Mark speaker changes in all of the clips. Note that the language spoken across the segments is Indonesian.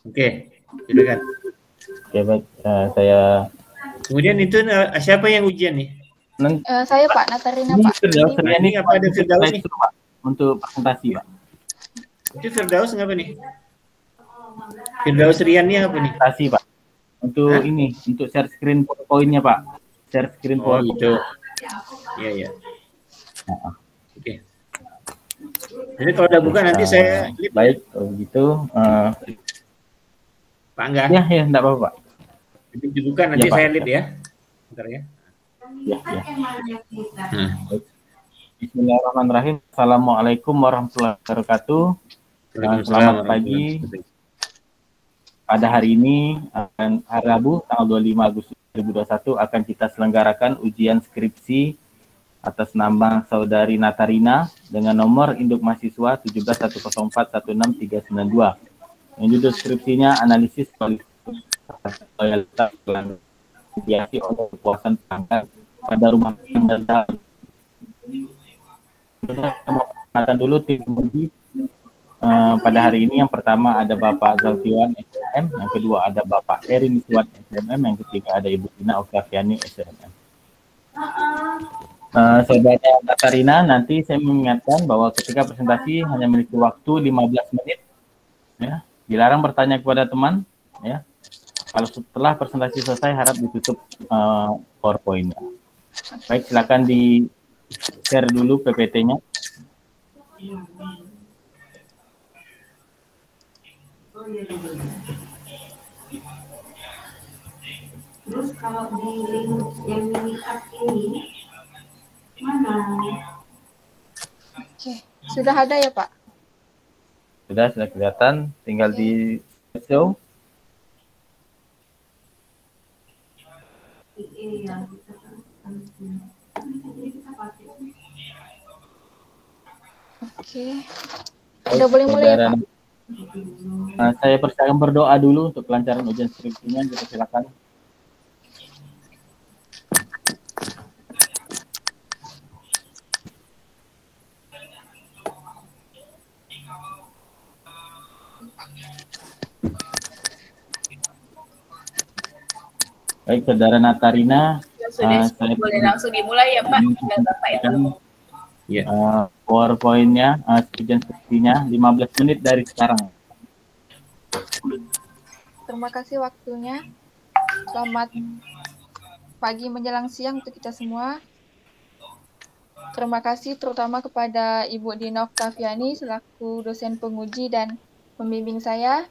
Speaker 1: Oke, silakan.
Speaker 2: Oke, baik. Saya
Speaker 1: Kemudian itu siapa yang ujian nih?
Speaker 3: Saya Pak, Natarina
Speaker 2: ini
Speaker 3: Pak.
Speaker 2: Firdaus
Speaker 1: Nah,
Speaker 2: Riani
Speaker 1: ini apa ada Firdaus nih?
Speaker 2: Pak, untuk presentasi Pak.
Speaker 1: Itu Firdaus ngapa nih? Firdaus Riani apa nih?
Speaker 2: Presentasi Pak. Untuk ini, untuk share screen PowerPoint-nya Pak. Share screen
Speaker 1: Oh
Speaker 2: PowerPoint.
Speaker 1: gitu. Iya ya. Oke. Jadi kalau udah buka nanti saya
Speaker 2: baik, kalau begitu
Speaker 1: Pak Angga.
Speaker 2: Ya, enggak apa-apa Pak.
Speaker 1: Jadi dibuka nanti
Speaker 2: ya,
Speaker 1: saya lihat ya. Bentar ya.
Speaker 2: Ya. Bismillahirrahmanirrahim. Assalamualaikum warahmatullahi wabarakatuh. Selamat pagi. Pada hari ini, hari Rabu, tanggal 25 Agustus 2021, akan kita selenggarakan ujian skripsi atas nama Saudari Natarina dengan nomor induk mahasiswa 171041692. Yang judul skripsinya analisis loyalitas pelanggan dihiasi oleh kepuasan pelanggan pada rumah tangga. Kita dulu tim penguji pada hari ini. Yang pertama ada Bapak Zalfiwan SMM, yang kedua ada Bapak Erin Miswat SMM, yang ketiga ada Ibu Tina Oktaviani SMM. Saudara Natarina, nanti saya mengingatkan bahwa ketika presentasi hanya memiliki waktu 15 menit. Ya, dilarang bertanya kepada teman. Ya, kalau setelah presentasi selesai harap ditutup PowerPoint-nya. Baik, silakan di share dulu PPT-nya.
Speaker 4: Terus kalau di link yang ini mana?
Speaker 3: Oke, sudah ada ya Pak?
Speaker 2: Sudah kelihatan, tinggal di show.
Speaker 3: Oke. Udah boleh mulai ya Pak?
Speaker 2: Saya persilakan berdoa dulu untuk kelancaran ujian skripsinya. Kita silakan. Baik, Saudara Natarina,
Speaker 4: sudah boleh langsung dimulai ya Pak. Bapak yang
Speaker 2: PowerPoint-nya, ujian skripsinya 15 menit dari sekarang.
Speaker 3: Terima kasih waktunya. Selamat pagi menjelang siang untuk kita semua. Terima kasih terutama kepada Ibu Dina Oktaviani selaku dosen penguji dan pembimbing saya.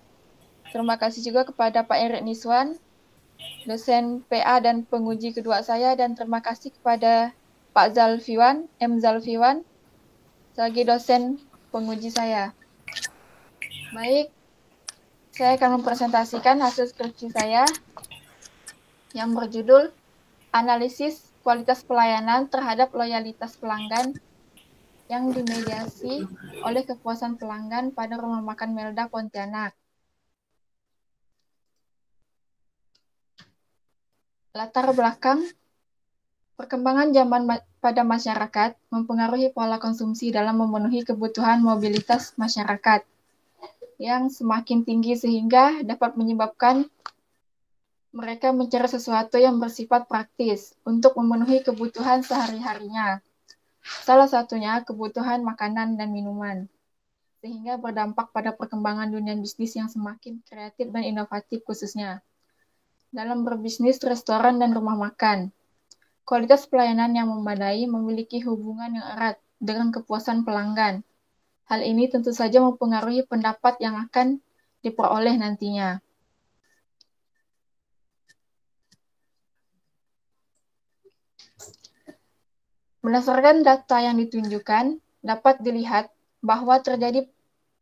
Speaker 3: Terima kasih juga kepada Pak Erik Niswan, dosen PA dan penguji kedua saya, dan terima kasih kepada Pak Zalfiwan, M. Zalfiwan, sebagai dosen penguji saya. Baik, saya akan mempresentasikan hasil skripsi saya yang berjudul Analisis Kualitas Pelayanan terhadap Loyalitas Pelanggan yang dimediasi oleh kepuasan pelanggan pada Rumah Makan Melda Pontianak. Latar belakang, perkembangan zaman pada masyarakat mempengaruhi pola konsumsi dalam memenuhi kebutuhan mobilitas masyarakat yang semakin tinggi sehingga dapat menyebabkan mereka mencari sesuatu yang bersifat praktis untuk memenuhi kebutuhan sehari-harinya. Salah satunya kebutuhan makanan dan minuman, sehingga berdampak pada perkembangan dunia bisnis yang semakin kreatif dan inovatif khususnya dalam berbisnis restoran dan rumah makan. Kualitas pelayanan yang memadai memiliki hubungan yang erat dengan kepuasan pelanggan. Hal ini tentu saja mempengaruhi pendapat yang akan diperoleh nantinya. Berdasarkan data yang ditunjukkan, dapat dilihat bahwa terjadi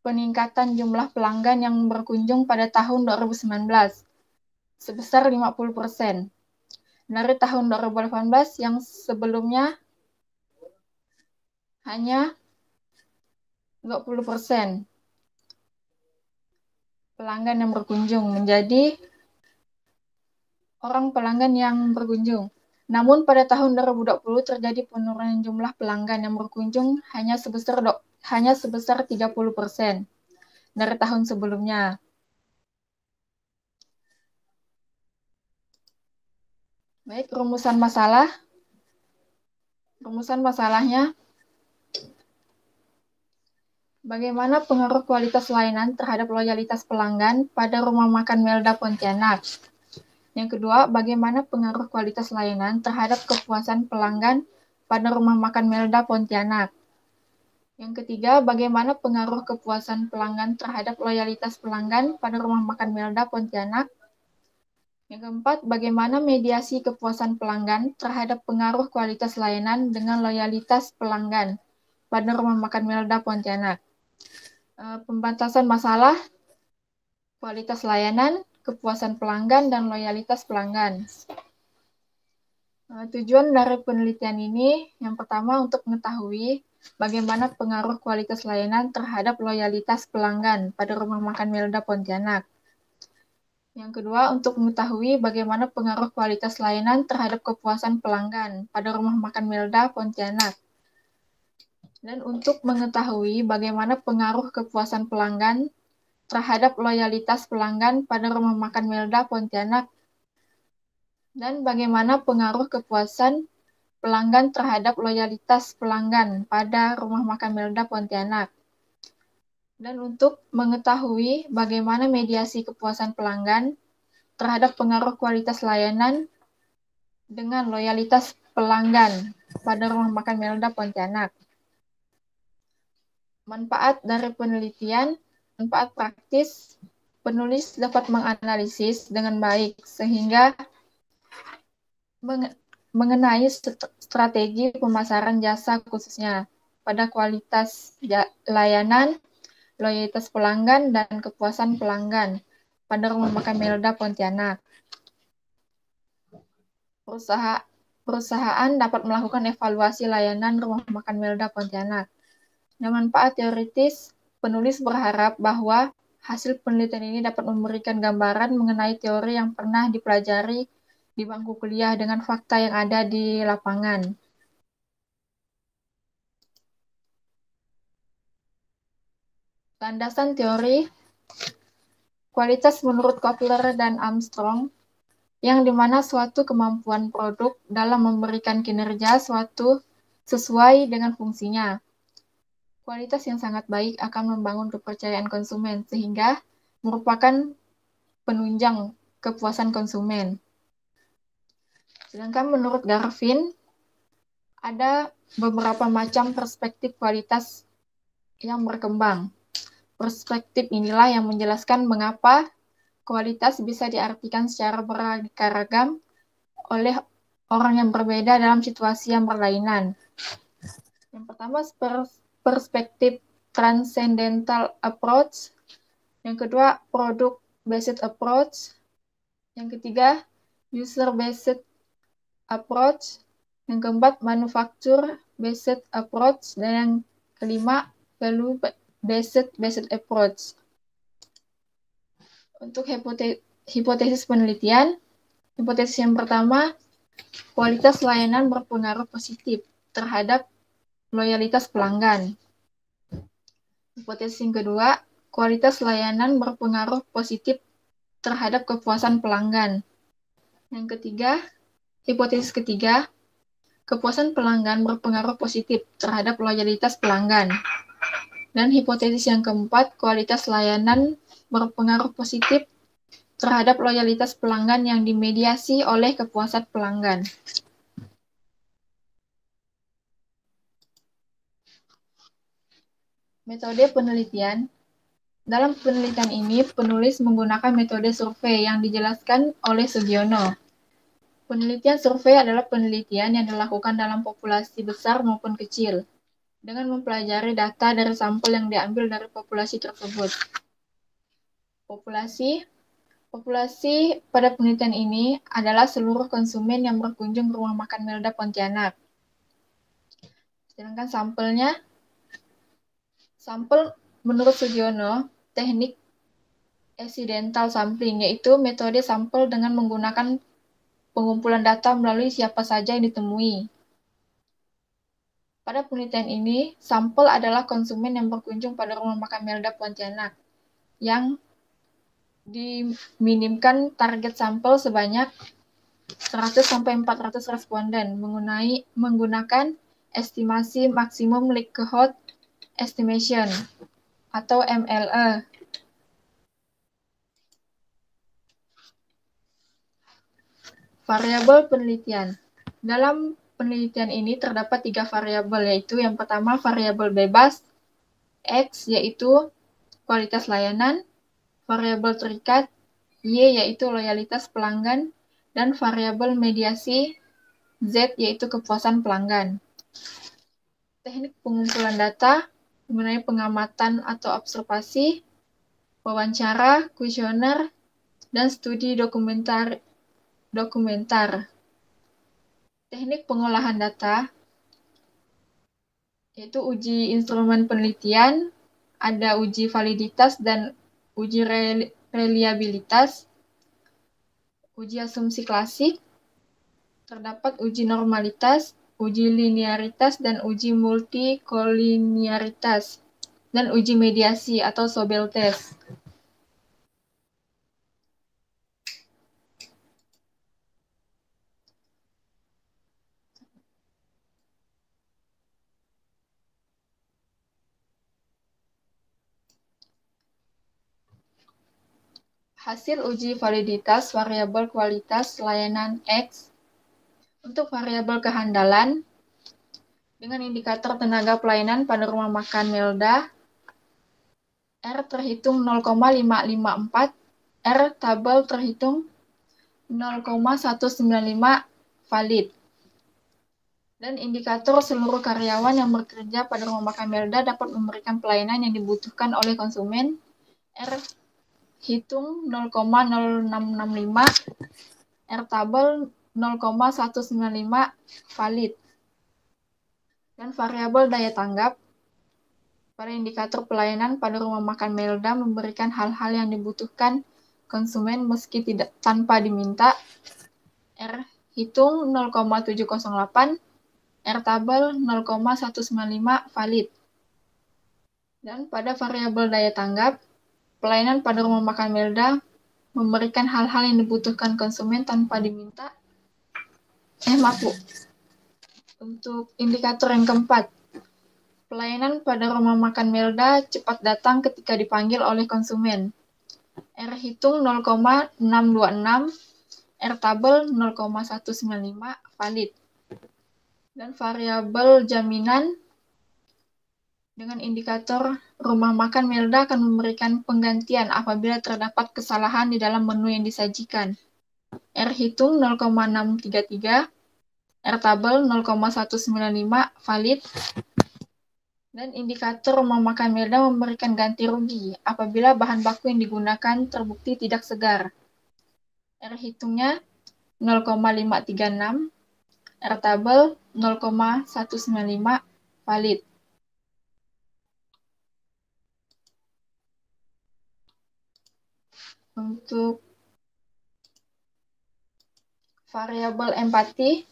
Speaker 3: peningkatan jumlah pelanggan yang berkunjung pada tahun 2019 sebesar 50%. Dari tahun 2018 yang sebelumnya hanya 20% pelanggan yang berkunjung menjadi orang pelanggan yang berkunjung. Namun pada tahun 2020 terjadi penurunan jumlah pelanggan yang berkunjung hanya sebesar 30% dari tahun sebelumnya. Baik, rumusan masalah. Rumusan masalahnya, bagaimana pengaruh kualitas layanan terhadap loyalitas pelanggan pada rumah makan Melda Pontianak? Yang kedua, bagaimana pengaruh kualitas layanan terhadap kepuasan pelanggan pada rumah makan Melda Pontianak? Yang ketiga, bagaimana pengaruh kepuasan pelanggan terhadap loyalitas pelanggan pada rumah makan Melda Pontianak? Yang keempat, bagaimana mediasi kepuasan pelanggan terhadap pengaruh kualitas layanan dengan loyalitas pelanggan pada rumah makan Melda Pontianak? Pembatasan masalah, kualitas layanan, kepuasan pelanggan, dan loyalitas pelanggan. Tujuan dari penelitian ini, yang pertama untuk mengetahui bagaimana pengaruh kualitas layanan terhadap loyalitas pelanggan pada rumah makan Melda Pontianak. Yang kedua, untuk mengetahui bagaimana pengaruh kualitas layanan terhadap kepuasan pelanggan pada rumah makan Melda Pontianak. Dan untuk mengetahui bagaimana pengaruh kepuasan pelanggan terhadap loyalitas pelanggan pada rumah makan Melda Pontianak. Dan bagaimana pengaruh kepuasan pelanggan terhadap loyalitas pelanggan pada rumah makan Melda Pontianak. Dan untuk mengetahui bagaimana mediasi kepuasan pelanggan terhadap pengaruh kualitas layanan dengan loyalitas pelanggan pada rumah makan Melda Pontianak. Manfaat dari penelitian, manfaat praktis, penulis dapat menganalisis dengan baik sehingga mengenai strategi pemasaran jasa khususnya pada kualitas layanan, loyalitas pelanggan, dan kepuasan pelanggan pada rumah makan Melda Pontianak. Perusahaan dapat melakukan evaluasi layanan rumah makan Melda Pontianak. Dan manfaat teoritis, penulis berharap bahwa hasil penelitian ini dapat memberikan gambaran mengenai teori yang pernah dipelajari di bangku kuliah dengan fakta yang ada di lapangan. Landasan teori, kualitas menurut Kotler dan Armstrong, yang dimana suatu kemampuan produk dalam memberikan kinerja suatu sesuai dengan fungsinya. Kualitas yang sangat baik akan membangun kepercayaan konsumen sehingga merupakan penunjang kepuasan konsumen. Sedangkan menurut Garvin, ada beberapa macam perspektif kualitas yang berkembang. Perspektif inilah yang menjelaskan mengapa kualitas bisa diartikan secara beragam oleh orang yang berbeda dalam situasi yang berlainan. Yang pertama, perspektif transcendental approach. Yang kedua, product-based approach. Yang ketiga, user-based approach. Yang keempat, manufacturer-based approach. Dan yang kelima, value-based approach. Untuk hipotesis penelitian, hipotesis yang pertama, kualitas layanan berpengaruh positif terhadap loyalitas pelanggan. Hipotesis yang kedua, kualitas layanan berpengaruh positif terhadap kepuasan pelanggan. Yang ketiga, hipotesis ketiga, kepuasan pelanggan berpengaruh positif terhadap loyalitas pelanggan. Dan hipotesis yang keempat, kualitas layanan berpengaruh positif terhadap loyalitas pelanggan yang dimediasi oleh kepuasan pelanggan. Metode penelitian. Dalam penelitian ini, penulis menggunakan metode survei yang dijelaskan oleh Sugiono. Penelitian survei adalah penelitian yang dilakukan dalam populasi besar maupun kecil, dengan mempelajari data dari sampel yang diambil dari populasi tersebut. Populasi pada penelitian ini adalah seluruh konsumen yang berkunjung ke rumah makan Melda Pontianak. Sedangkan sampel menurut Sugiono, teknik accidental sampling, yaitu metode sampel dengan menggunakan pengumpulan data melalui siapa saja yang ditemui. Pada penelitian ini, sampel adalah konsumen yang berkunjung pada rumah makan Melda Pontianak, yang diminimkan target sampel sebanyak 100 sampai 400 responden menggunakan estimasi maksimum likelihood estimation atau MLE. Variabel penelitian. Dalam penelitian ini terdapat 3 variabel, yaitu yang pertama variabel bebas, X yaitu kualitas layanan, variabel terikat, Y yaitu loyalitas pelanggan, dan variabel mediasi, Z yaitu kepuasan pelanggan. Teknik pengumpulan data mengenai pengamatan atau observasi, wawancara, kuesioner, dan studi dokumenter. Teknik pengolahan data yaitu uji instrumen penelitian, ada uji validitas dan uji reliabilitas, uji asumsi klasik, terdapat uji normalitas, uji linearitas, dan uji multikolinearitas, dan uji mediasi atau Sobel test. Hasil uji validitas variabel kualitas layanan X untuk variabel kehandalan dengan indikator tenaga pelayanan pada rumah makan Melda, R terhitung 0,554, R tabel terhitung 0,195 valid. Dan indikator seluruh karyawan yang bekerja pada rumah makan Melda dapat memberikan pelayanan yang dibutuhkan oleh konsumen, R hitung 0,0665, R tabel 0,195 valid. Dan variabel daya tanggap pada indikator pelayanan pada rumah makan Melda memberikan hal-hal yang dibutuhkan konsumen meski tidak tanpa diminta, R hitung 0,708, R tabel 0,195 valid. Dan pada variabel daya tanggap, pelayanan pada rumah makan Melda memberikan hal-hal yang dibutuhkan konsumen tanpa diminta. Untuk indikator yang keempat, pelayanan pada rumah makan Melda cepat datang ketika dipanggil oleh konsumen. R hitung 0,626, R tabel 0,195 valid. Dan variabel jaminan dengan indikator rumah makan Melda akan memberikan penggantian apabila terdapat kesalahan di dalam menu yang disajikan. R hitung 0,633, R tabel 0,195 valid. Dan indikator rumah makan Melda memberikan ganti rugi apabila bahan baku yang digunakan terbukti tidak segar. R hitungnya 0,536, R tabel 0,195 valid. Untuk variabel empati,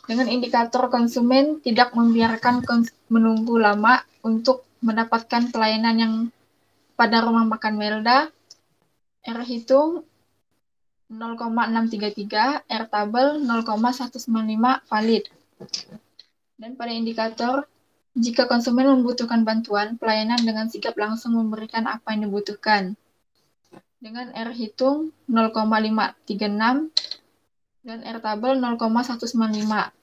Speaker 3: dengan indikator konsumen tidak membiarkan menunggu lama untuk mendapatkan pelayanan yang pada rumah makan Melda, R hitung 0,633, R tabel 0,195 valid. Dan pada indikator, jika konsumen membutuhkan bantuan, pelayanan dengan sigap langsung memberikan apa yang dibutuhkan. Dengan R hitung 0,536 dan R tabel 0,195.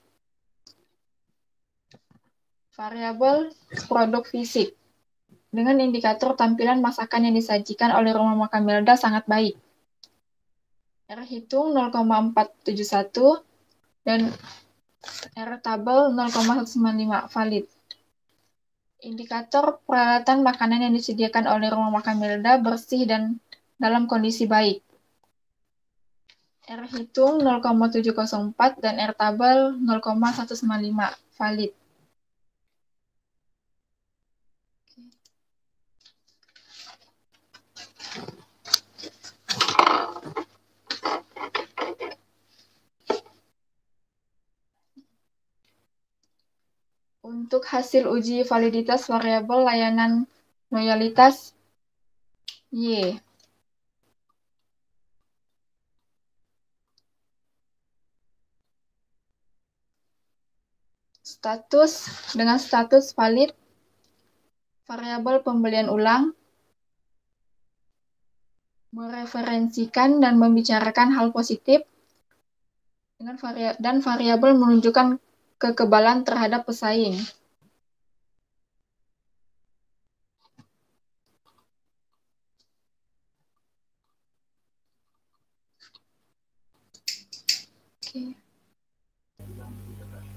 Speaker 3: Variabel produk fisik. Dengan indikator tampilan masakan yang disajikan oleh rumah makan Melda sangat baik. R hitung 0,471 dan R tabel 0,195 valid. Indikator peralatan makanan yang disediakan oleh rumah makan Melda bersih dan dalam kondisi baik. R hitung 0,704 dan R tabel 0,195 valid. Untuk hasil uji validitas variabel layanan loyalitas Y. status valid, variabel pembelian ulang, mereferensikan dan membicarakan hal positif, dan variabel menunjukkan kekebalan terhadap pesaing. Oke.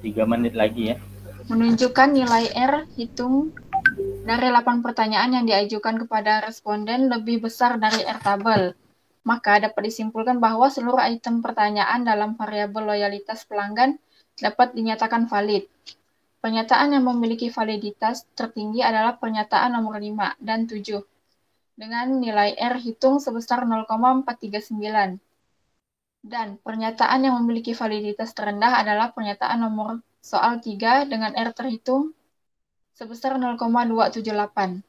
Speaker 2: 3 menit lagi ya.
Speaker 3: Menunjukkan nilai R hitung dari 8 pertanyaan yang diajukan kepada responden lebih besar dari R tabel. Maka dapat disimpulkan bahwa seluruh item pertanyaan dalam variabel loyalitas pelanggan dapat dinyatakan valid. Pernyataan yang memiliki validitas tertinggi adalah pernyataan nomor 5 dan 7 dengan nilai R hitung sebesar 0,439. Dan pernyataan yang memiliki validitas terendah adalah pernyataan nomor soal 3 dengan R terhitung sebesar 0,278.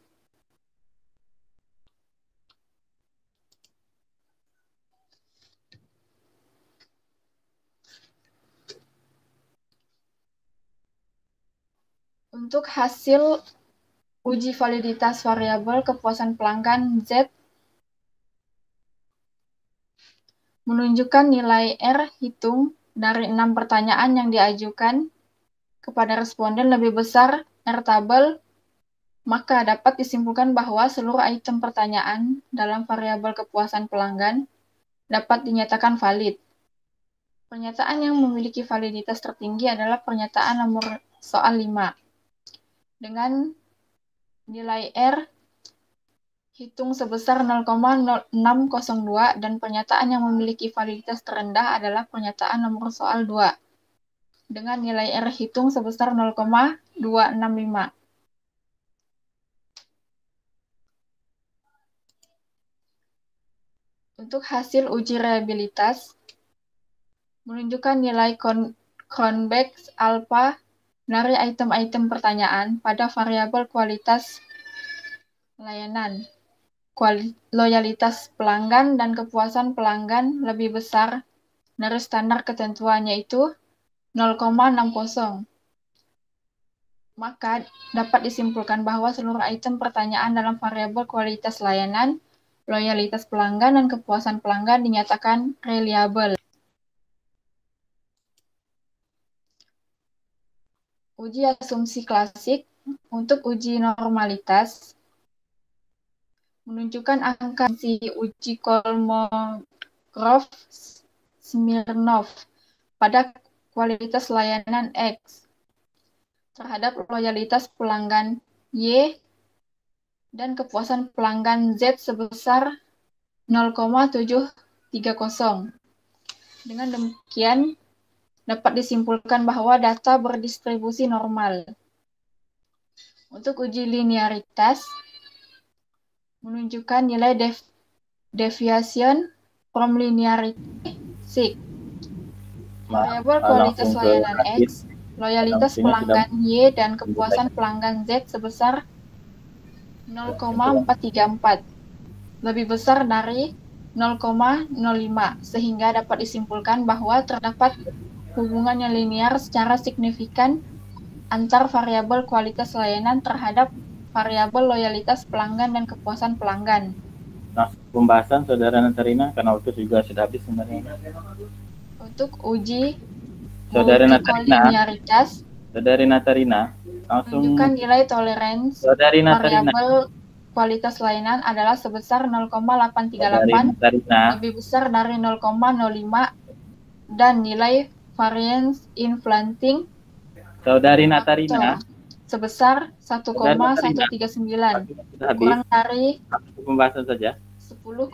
Speaker 3: Untuk hasil uji validitas variabel kepuasan pelanggan Z menunjukkan nilai R hitung dari 6 pertanyaan yang diajukan kepada responden lebih besar R tabel, maka dapat disimpulkan bahwa seluruh item pertanyaan dalam variabel kepuasan pelanggan dapat dinyatakan valid. Pernyataan yang memiliki validitas tertinggi adalah pernyataan nomor soal 5 dengan nilai R hitung sebesar 0,602 dan pernyataan yang memiliki validitas terendah adalah pernyataan nomor soal 2 dengan nilai R hitung sebesar 0,265. Untuk hasil uji reliabilitas menunjukkan nilai convex alpha dari item-item pertanyaan pada variabel kualitas layanan. Loyalitas pelanggan dan kepuasan pelanggan lebih besar dari standar ketentuannya yaitu 0,60. Maka dapat disimpulkan bahwa seluruh item pertanyaan dalam variabel kualitas layanan, loyalitas pelanggan, dan kepuasan pelanggan dinyatakan reliable. Uji asumsi klasik untuk uji normalitas menunjukkan angka si uji Kolmogorov-Smirnov pada kualitas layanan X terhadap loyalitas pelanggan Y dan kepuasan pelanggan Z sebesar 0,730. Dengan demikian, dapat disimpulkan bahwa data berdistribusi normal. Untuk uji linearitas, menunjukkan nilai deviation from linearity sig. Variabel kualitas layanan X, loyalitas pelanggan Y, dan kepuasan pelanggan Z sebesar 0,434, lebih besar dari 0,05, sehingga dapat disimpulkan bahwa terdapat hubungan yang linear secara signifikan antar variabel kualitas layanan terhadap variabel loyalitas pelanggan dan kepuasan pelanggan.
Speaker 2: Nah, pembahasan Saudara Natarina, karena waktu juga sudah habis sebenarnya.
Speaker 3: Untuk uji
Speaker 2: Saudara
Speaker 3: multikolinearitas,
Speaker 2: Saudari Natarina, langsung
Speaker 3: menunjukkan nilai toleransi
Speaker 2: Saudari Natarina,
Speaker 3: variabel kualitas layanan adalah sebesar 0,838, lebih besar dari 0,05, dan nilai variance in planting
Speaker 2: Saudari Natarina
Speaker 3: sebesar 1,139, kurang dari
Speaker 2: pembahasan saja
Speaker 3: 10,00.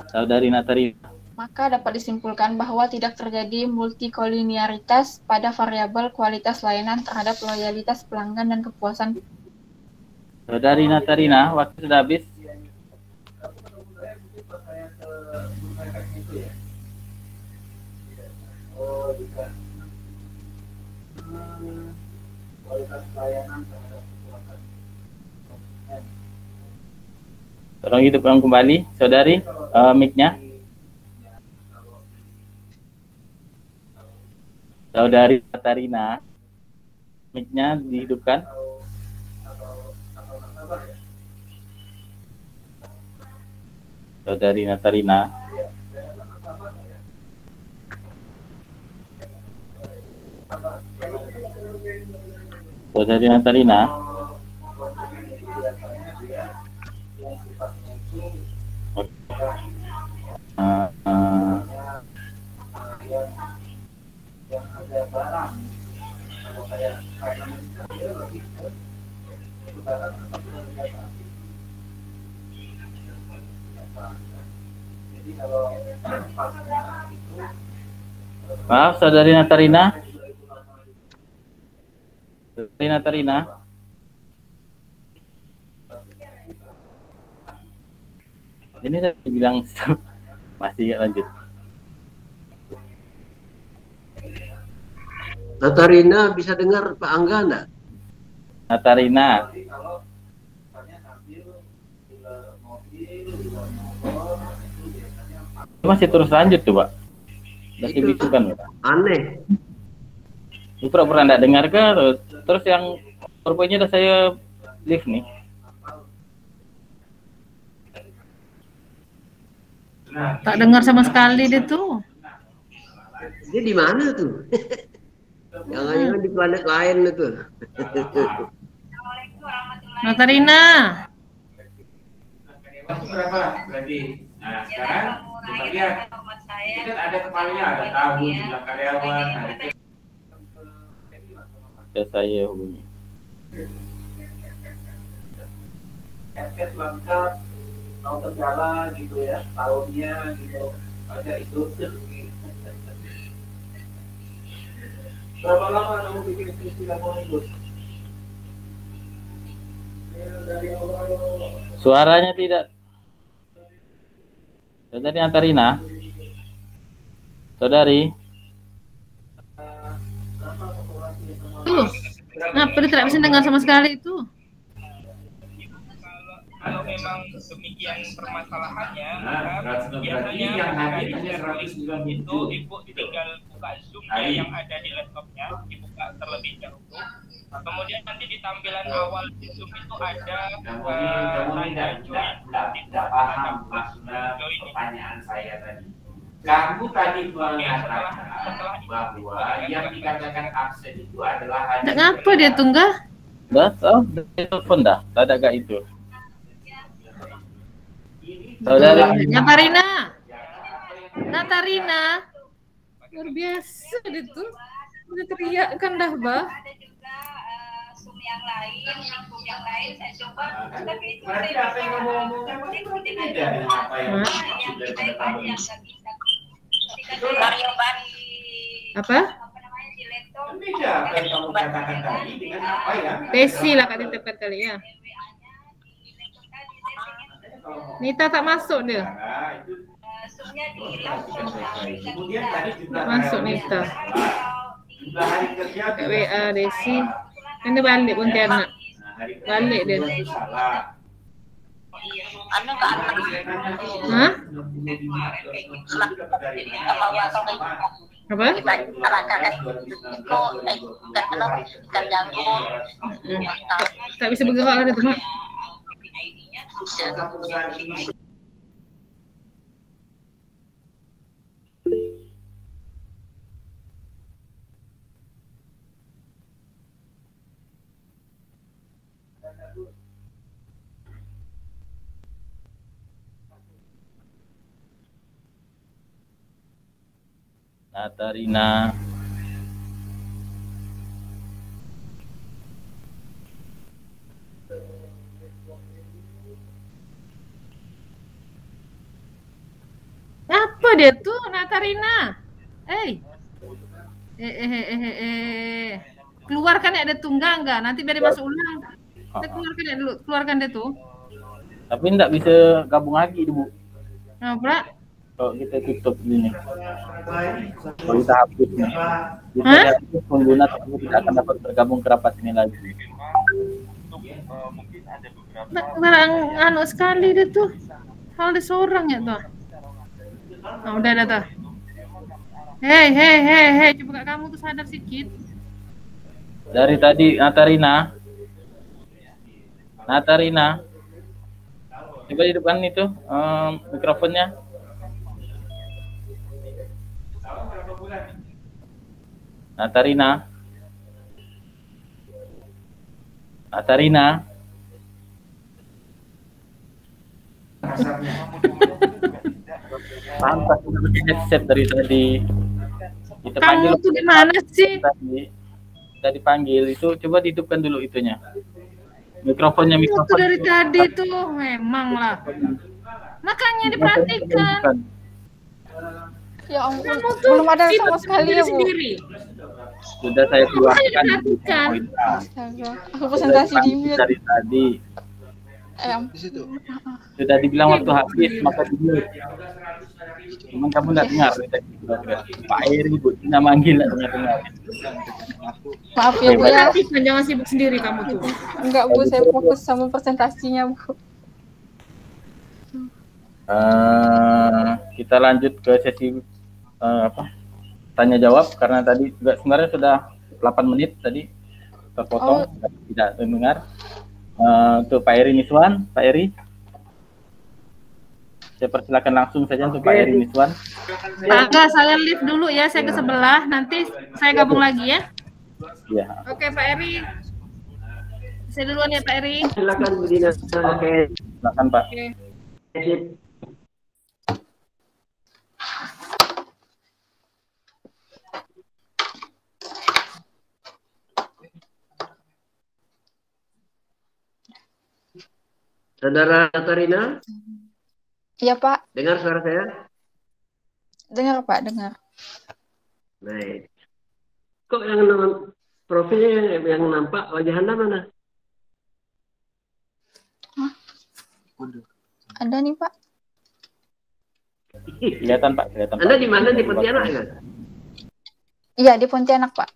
Speaker 2: Saudari Natarina,
Speaker 3: Maka dapat disimpulkan bahwa tidak terjadi multikolinearitas pada variabel kualitas layanan terhadap loyalitas pelanggan dan kepuasan.
Speaker 2: Saudari Natarina, waktu sudah habis. Tolong hidupkan kembali, saudari, mic-nya. Saudari Katarina. mic-nya dihidupkan. Saudari Natarina. Saudari Natarina. Maaf, Saudari Natarina. Saudari Natarina. Ini saya bilang masih lanjut.
Speaker 5: Natarina bisa dengar Pak Angga enggak?
Speaker 2: Natarina. Masih terus lanjut tuh, Pak. Masih gitu kan, Pak?
Speaker 5: Aneh.
Speaker 2: Lu pernah enggak dengar ke? Terus yang PowerPoint-nya udah saya live nih.
Speaker 6: Tak dengar sama sekali dia tuh.
Speaker 5: Dia di mana tuh? Jangan-jangan di planet lain itu.
Speaker 6: Natarina.
Speaker 1: Berapa berarti? Nah, sekarang kita lihat. Kita ada kepalanya, ada tahu, jumlah karyawan, ada
Speaker 2: Saya hubungi.
Speaker 7: Paket lengkap, tahun terjala gitu ya, tahunnya gitu, ada itu. Berapa lama kamu bikin istilah Gus?
Speaker 2: Suaranya tidak. Saudari Natarina. Saudari.
Speaker 6: Tuh. Kenapa dia tidak bisa dengar sama sekali itu?
Speaker 8: Kalau memang demikian permasalahannya, maka
Speaker 1: biasanya yang hadir hanya 197
Speaker 8: itu Ibu tinggal buka Zoom-nya yang ada di laptopnya, dibuka terlebih dahulu. Kemudian nanti di tampilan awal di Zoom itu ada tanda join.
Speaker 1: Tidak paham maksudnya pertanyaan saya tadi. Kamu tadi mengatakan bahwa yang dikatakan absen itu adalah
Speaker 6: Tak ngapa dia tunggal?
Speaker 2: Dah, telepon dah. Tak ada gak itu. Saudari
Speaker 6: Natarina. Natarina. Luar biasa dia tuh. Udah teriakkan dah, Bah.
Speaker 4: Ada juga Zoom yang lain saya coba, tapi itu
Speaker 1: berarti apa yang kamu omongkan itu beda dengan apa yang sudah kita tahu.
Speaker 6: Apa?
Speaker 1: Beda apa yang kamu katakan tadi dengan apa yang
Speaker 6: Desi lah kat tempat kali ya. Nita tak masuk dia.
Speaker 1: Kemudian tadi juga
Speaker 6: Masuk Nita.
Speaker 1: jumlah hari kerja
Speaker 6: Kat WA Desi. Kan dia balik Pontianak. Balik dia.
Speaker 1: Salah.
Speaker 6: Hah? Apa? Tak bisa bergerak lah dia tuh, Mak.
Speaker 2: Natarina.
Speaker 6: Apa dia tuh, Natarina? Keluarkan ya, ada tunggal enggak? Nanti biar dia masuk ulang. Kita keluarkan ya dulu, keluarkan dia tuh.
Speaker 2: Tapi enggak bisa gabung lagi, Bu.
Speaker 6: Nah, pula.
Speaker 2: Kalau kita tutup ini. Kalau kita hapus nih.
Speaker 6: Hah?
Speaker 2: Pengguna tersebut tidak akan dapat bergabung ke rapat ini lagi.
Speaker 6: Barang anu sekali dia tuh. Hal dia seorang ya tuh. Nah, udah tuh. Hei, coba kamu tuh sadar sedikit.
Speaker 2: Dari tadi Natarina. Coba hidupkan itu mikrofonnya. Natarina. Pantas pakai headset dari tadi. Kita panggil.
Speaker 6: Kamu tuh gimana sih?
Speaker 2: Tadi panggil itu, coba dihidupkan dulu itunya. Mikrofonnya.
Speaker 6: Kamu tuh dari tadi tuh memang lah. Makanya diperhatikan.
Speaker 3: Ya ampun, belum ada sama sekali ya, Bu.
Speaker 2: Sudah saya keluarkan.
Speaker 3: Astaga, aku presentasi di mute.
Speaker 2: Dari tadi. Sudah dibilang waktu habis, maka di mute. Cuman kamu nggak dengar. Pak Eri, Bu Tina manggil nggak dengar.
Speaker 3: Maaf ya, Bu ya.
Speaker 6: Jangan sibuk sendiri kamu tuh.
Speaker 3: Enggak, Bu, saya fokus sama presentasinya, Bu.
Speaker 2: Kita lanjut ke sesi tanya jawab, karena tadi juga sebenarnya sudah 8 menit tadi terpotong, tidak dengar. Untuk Pak Eri Miswan, Pak Eri, saya persilakan langsung saja untuk Pak Eri Miswan.
Speaker 6: Agak saya lift dulu ya, saya ke sebelah, nanti saya gabung lagi ya.
Speaker 2: Iya.
Speaker 6: Oke Pak Eri, saya duluan ya Pak Eri.
Speaker 5: Silakan Bu Dina. Oke.
Speaker 2: Silakan Pak.
Speaker 6: Oke.
Speaker 5: Saudara Natarina?
Speaker 3: Iya, Pak.
Speaker 5: Dengar suara saya?
Speaker 3: Dengar, Pak, dengar.
Speaker 5: Baik. Kok yang profilnya yang nampak wajah Anda mana?
Speaker 3: Ada nih, Pak.
Speaker 2: Kelihatan, Pak. Kelihatan.
Speaker 5: Anda di mana? Di Pontianak kan?
Speaker 3: Iya, di Pontianak, Pak.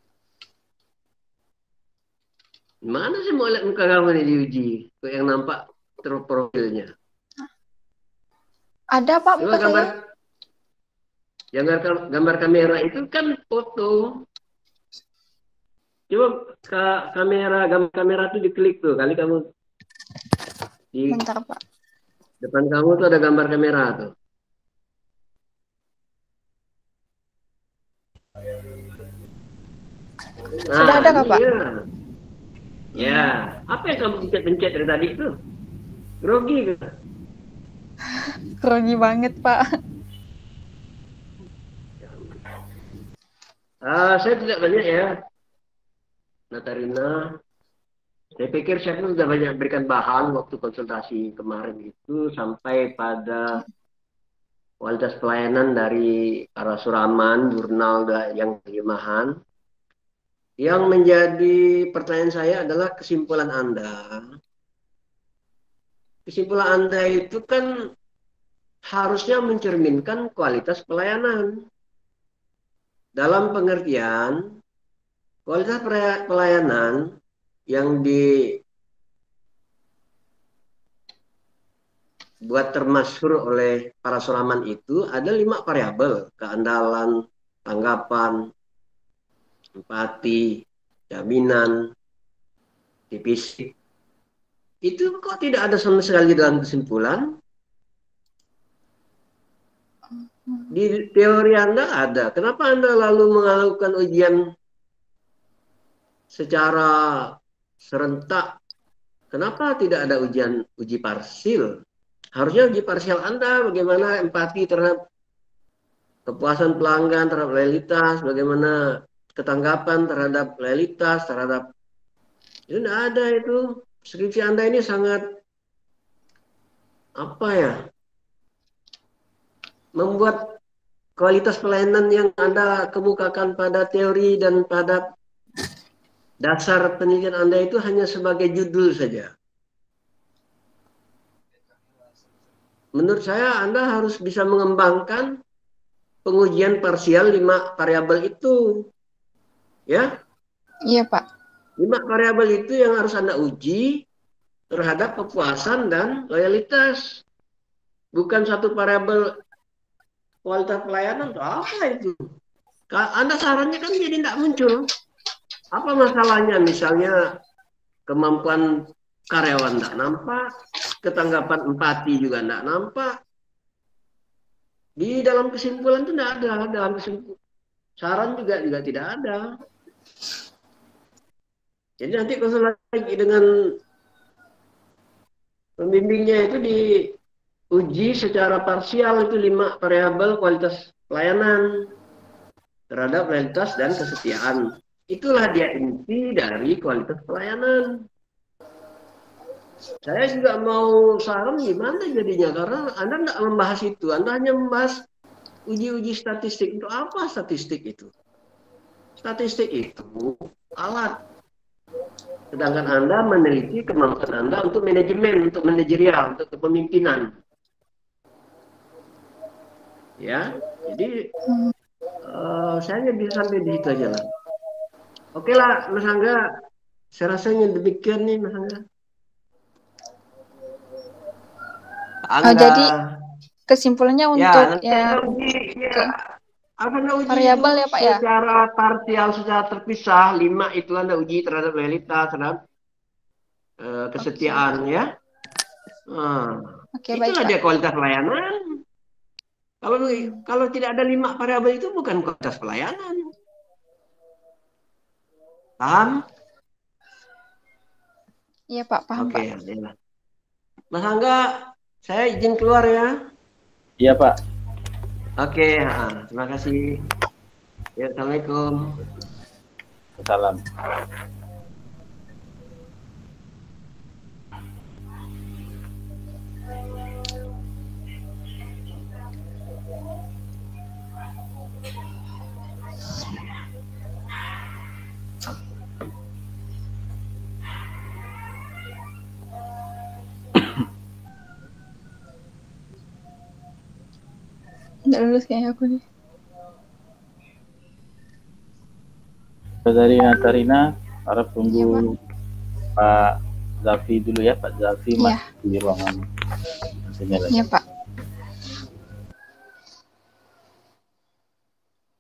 Speaker 5: Mana sih mau lihat muka kamu nih diuji? Kok yang nampak profilnya?
Speaker 3: Ada, Pak, muka saya.
Speaker 5: Gambar kamera itu kan foto. Coba gambar kamera itu diklik tuh. Kali kamu
Speaker 3: Bentar, Pak.
Speaker 5: Depan kamu tuh ada gambar kamera tuh. Nah,
Speaker 3: sudah ada nggak, Pak?
Speaker 5: Ya. Apa yang kamu pencet-pencet dari tadi itu? Grogi kan?
Speaker 3: Grogi banget, Pak.
Speaker 5: Saya tidak banyak ya, Natarina. Saya pikir saya sudah banyak berikan bahan waktu konsultasi kemarin itu sampai pada kualitas pelayanan dari para suraman, jurnal yang terjemahan. Yang menjadi pertanyaan saya adalah kesimpulan Anda. Kesimpulan Anda itu kan harusnya mencerminkan kualitas pelayanan. Dalam pengertian, kualitas pelayanan yang dibuat termasyhur oleh para suraman itu ada 5 variabel: keandalan, tanggapan, empati, jaminan, tipis. Itu kok tidak ada sama sekali dalam kesimpulan? Di teori Anda ada. Kenapa Anda lalu melakukan ujian secara serentak? Kenapa tidak ada uji parsial? Harusnya uji parsial Anda bagaimana empati terhadap kepuasan pelanggan terhadap loyalitas, bagaimana ketanggapan terhadap loyalitas, terhadap itu tidak ada itu. Skripsi Anda ini sangat membuat kualitas pelayanan yang Anda kemukakan pada teori dan pada dasar penelitian Anda itu hanya sebagai judul saja. Menurut saya Anda harus bisa mengembangkan pengujian parsial 5 variabel itu. Ya?
Speaker 3: Iya, Pak.
Speaker 5: 5 variabel itu yang harus Anda uji terhadap kepuasan dan loyalitas. Bukan satu variabel kualitas pelayanan. Apa itu? Anda sarannya kan jadi tidak muncul. Apa masalahnya? Misalnya kemampuan karyawan tidak nampak, ketanggapan empati juga tidak nampak. Di dalam kesimpulan itu tidak ada, dalam kesimpulan saran juga tidak ada. Jadi nanti kalau lagi dengan pembimbingnya itu diuji secara parsial itu 5 variabel kualitas pelayanan terhadap loyalitas dan kesetiaan. Itulah dia inti dari kualitas pelayanan. Saya juga mau saran gimana jadinya, karena Anda tidak membahas itu, Anda hanya membahas uji-uji statistik. Untuk apa statistik itu? Statistik itu alat. Sedangkan Anda meneliti kemampuan Anda untuk manajemen, untuk manajerial, untuk kepemimpinan. Ya, jadi saya hanya bisa sampai di situ aja lah. Oke lah, Mas Angga. Saya rasanya demikian nih, Mas Angga.
Speaker 3: Jadi kesimpulannya untuk variabel ya Pak ya.
Speaker 5: Secara parsial, secara terpisah, 5 itu Anda uji terhadap loyalitas, terhadap kesetiaan ya. Itulah
Speaker 3: baik,
Speaker 5: dia kualitas pelayanan. Kalau tidak ada 5 variabel itu bukan kualitas pelayanan. Paham?
Speaker 3: Iya Pak, paham
Speaker 5: Oke,
Speaker 3: Pak.
Speaker 5: ya. Mas Angga, saya izin keluar ya.
Speaker 2: Iya Pak.
Speaker 5: Oke, terima kasih. Ya, Assalamualaikum.
Speaker 2: Salam.
Speaker 3: Nggak lulus kayaknya aku nih.
Speaker 2: Saudari Natarina, harap tunggu Pak Zafi dulu ya, Pak Zafi masih di ruangan.
Speaker 3: Iya Pak.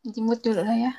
Speaker 3: Jemput dulu lah ya.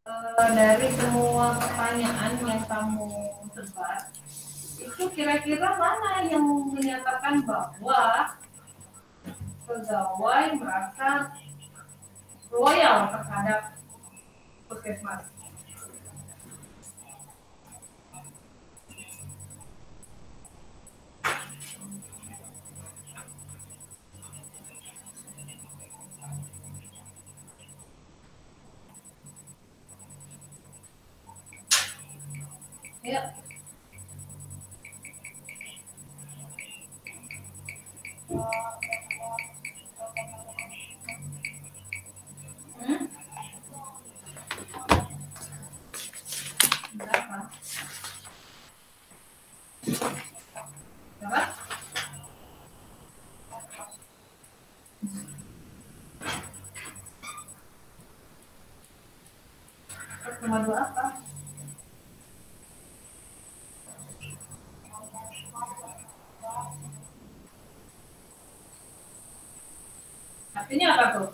Speaker 6: Dari semua pertanyaan yang kamu sebar, itu kira-kira mana yang menyatakan bahwa pegawai merasa loyal terhadap puskesmas? Ya. Berapa? Berapa? Cuma dua apa? Artinya apa tuh?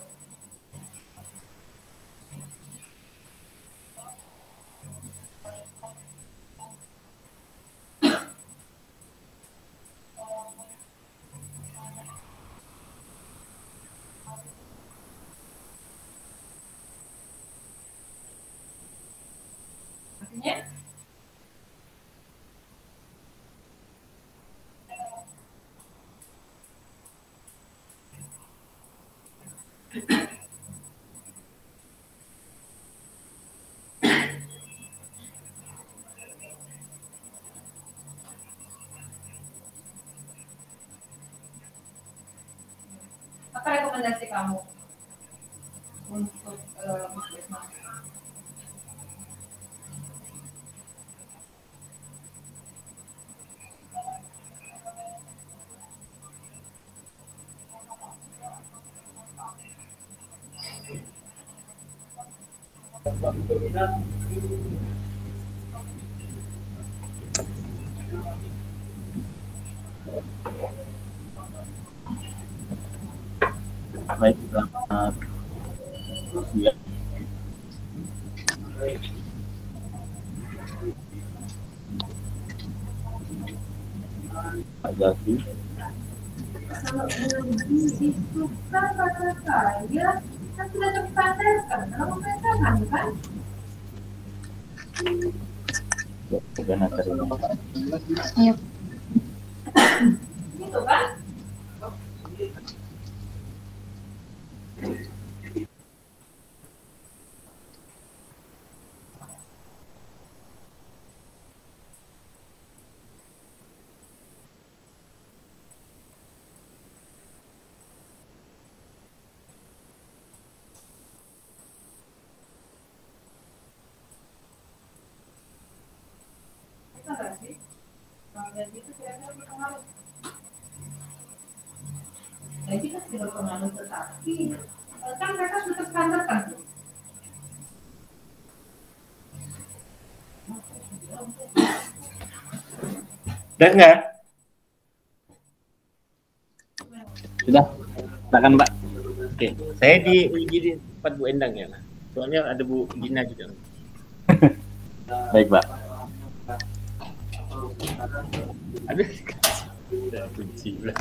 Speaker 6: Artinya? Apa rekomendasi kamu untuk puskesmas?
Speaker 2: Baik, selamat siang. Pak Zaki.
Speaker 6: Kalau itu kan kata saya kan sudah terstandarkan, kalau mereka kan?
Speaker 2: Bukan acaranya.
Speaker 3: Iya.
Speaker 6: Gitu kan? Bisa nggak sih? Kalau jadi itu kira-kira berpengaruh. Jadi kan tidak berpengaruh, tetapi kan mereka sudah terstandarkan tuh.
Speaker 2: Dengar? Sudah, silakan Mbak.
Speaker 9: Oke, saya diuji di tempat Bu Endang ya, Mas. Soalnya ada Bu Gina juga.
Speaker 2: Baik, Mbak.
Speaker 9: Ada udah kunci lah.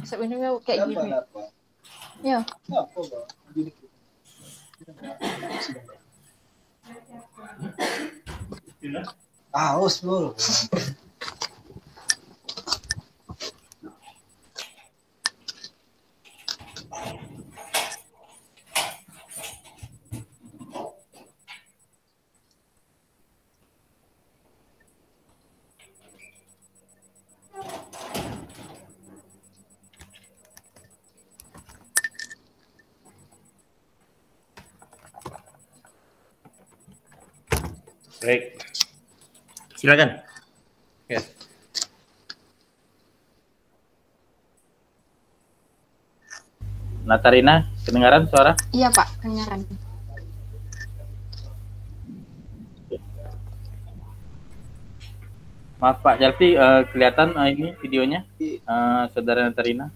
Speaker 3: Sebenarnya kayak gini. Ya.
Speaker 10: Haus bro.
Speaker 9: Baik. Silakan. Ya.
Speaker 2: Natarina, kedengaran suara?
Speaker 3: Iya Pak, kedengaran.
Speaker 2: Maaf Pak Jalti, kelihatan ini videonya, Saudara Natarina?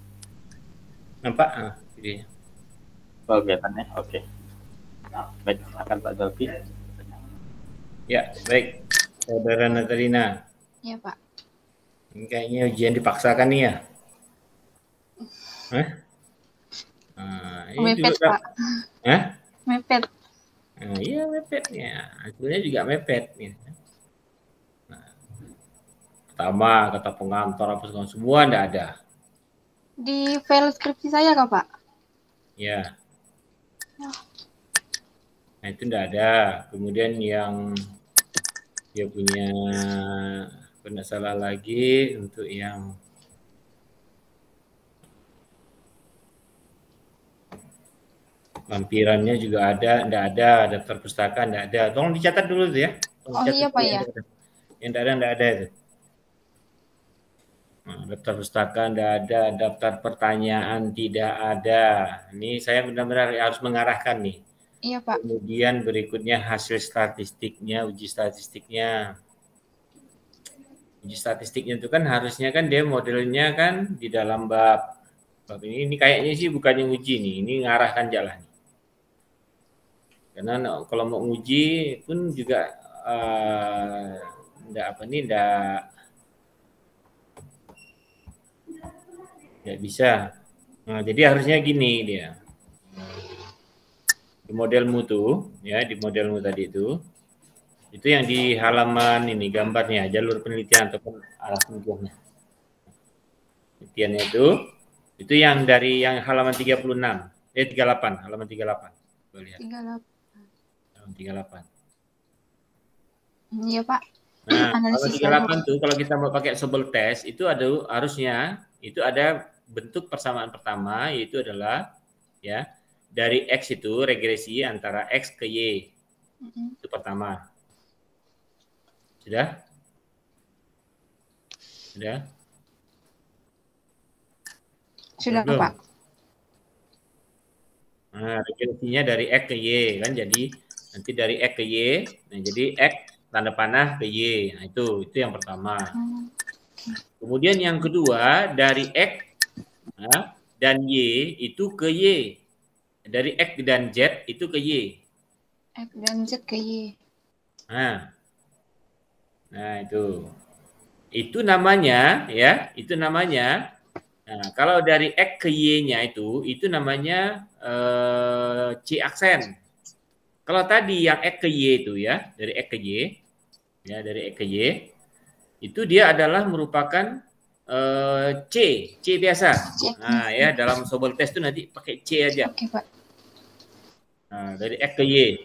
Speaker 9: Nampak videonya?
Speaker 2: Oh, kelihatannya, oke. Baik, silakan Pak Jalti.
Speaker 9: Ya, baik. Saudara Natarina.
Speaker 3: Iya Pak.
Speaker 9: Ini kayaknya ujian dipaksakan nih ya? Hah?
Speaker 3: Mepet Pak.
Speaker 9: Hah?
Speaker 3: Mepet.
Speaker 9: Iya mepetnya, hasilnya juga mepet nih. Pertama kata pengantar apa semua enggak ada.
Speaker 3: Di file skripsi saya kah Pak?
Speaker 9: Ya. Nah itu enggak ada. Kemudian yang dia punya tidak salah lagi untuk yang lampirannya juga ada, enggak ada, daftar pustaka enggak ada. Tolong dicatat dulu tuh ya.
Speaker 3: Oh iya Pak ya.
Speaker 9: Yang enggak ada itu. Nah, daftar pustaka tidak ada, daftar pertanyaan tidak ada. Ini saya benar-benar harus mengarahkan nih.
Speaker 3: Iya Pak.
Speaker 9: Kemudian berikutnya hasil statistiknya, uji statistiknya. Uji statistiknya itu kan harusnya kan dia modelnya kan di dalam bab ini kayaknya sih bukannya uji nih, ini ngarahkan jalan. Karena kalau mau uji pun juga nggak bisa. Nah, jadi harusnya gini dia. Di modelmu tuh, ya di modelmu tadi itu yang di halaman ini gambarnya jalur penelitian ataupun arah penelitiannya. Penelitiannya itu yang dari yang halaman 38, halaman 38. Coba lihat.
Speaker 3: 38.
Speaker 9: Halaman 38.
Speaker 3: Iya Pak.
Speaker 9: Nah, halaman 38 tuh kalau kita mau pakai Sobel test itu harusnya itu ada bentuk persamaan pertama yaitu adalah ya dari X itu regresi antara X ke Y. Itu pertama. Sudah?
Speaker 3: Sudah Pak.
Speaker 9: Nah, regresinya dari X ke Y kan jadi nanti dari X ke Y, nah jadi X tanda panah ke Y. Nah, itu yang pertama. Kemudian yang kedua dari X dan Y itu ke Y. Dari X dan Z itu ke Y.
Speaker 3: X dan Z ke Y.
Speaker 9: Nah itu. Itu namanya ya, itu namanya. Nah, kalau dari X ke Y-nya itu namanya C aksen. Kalau tadi yang X ke Y itu ya, dari X ke Y, ya dari X ke Y, itu dia adalah merupakan C biasa. Nah ya dalam Sobel test itu nanti pakai C aja.
Speaker 3: Oke Pak.
Speaker 9: Nah dari X ke Y,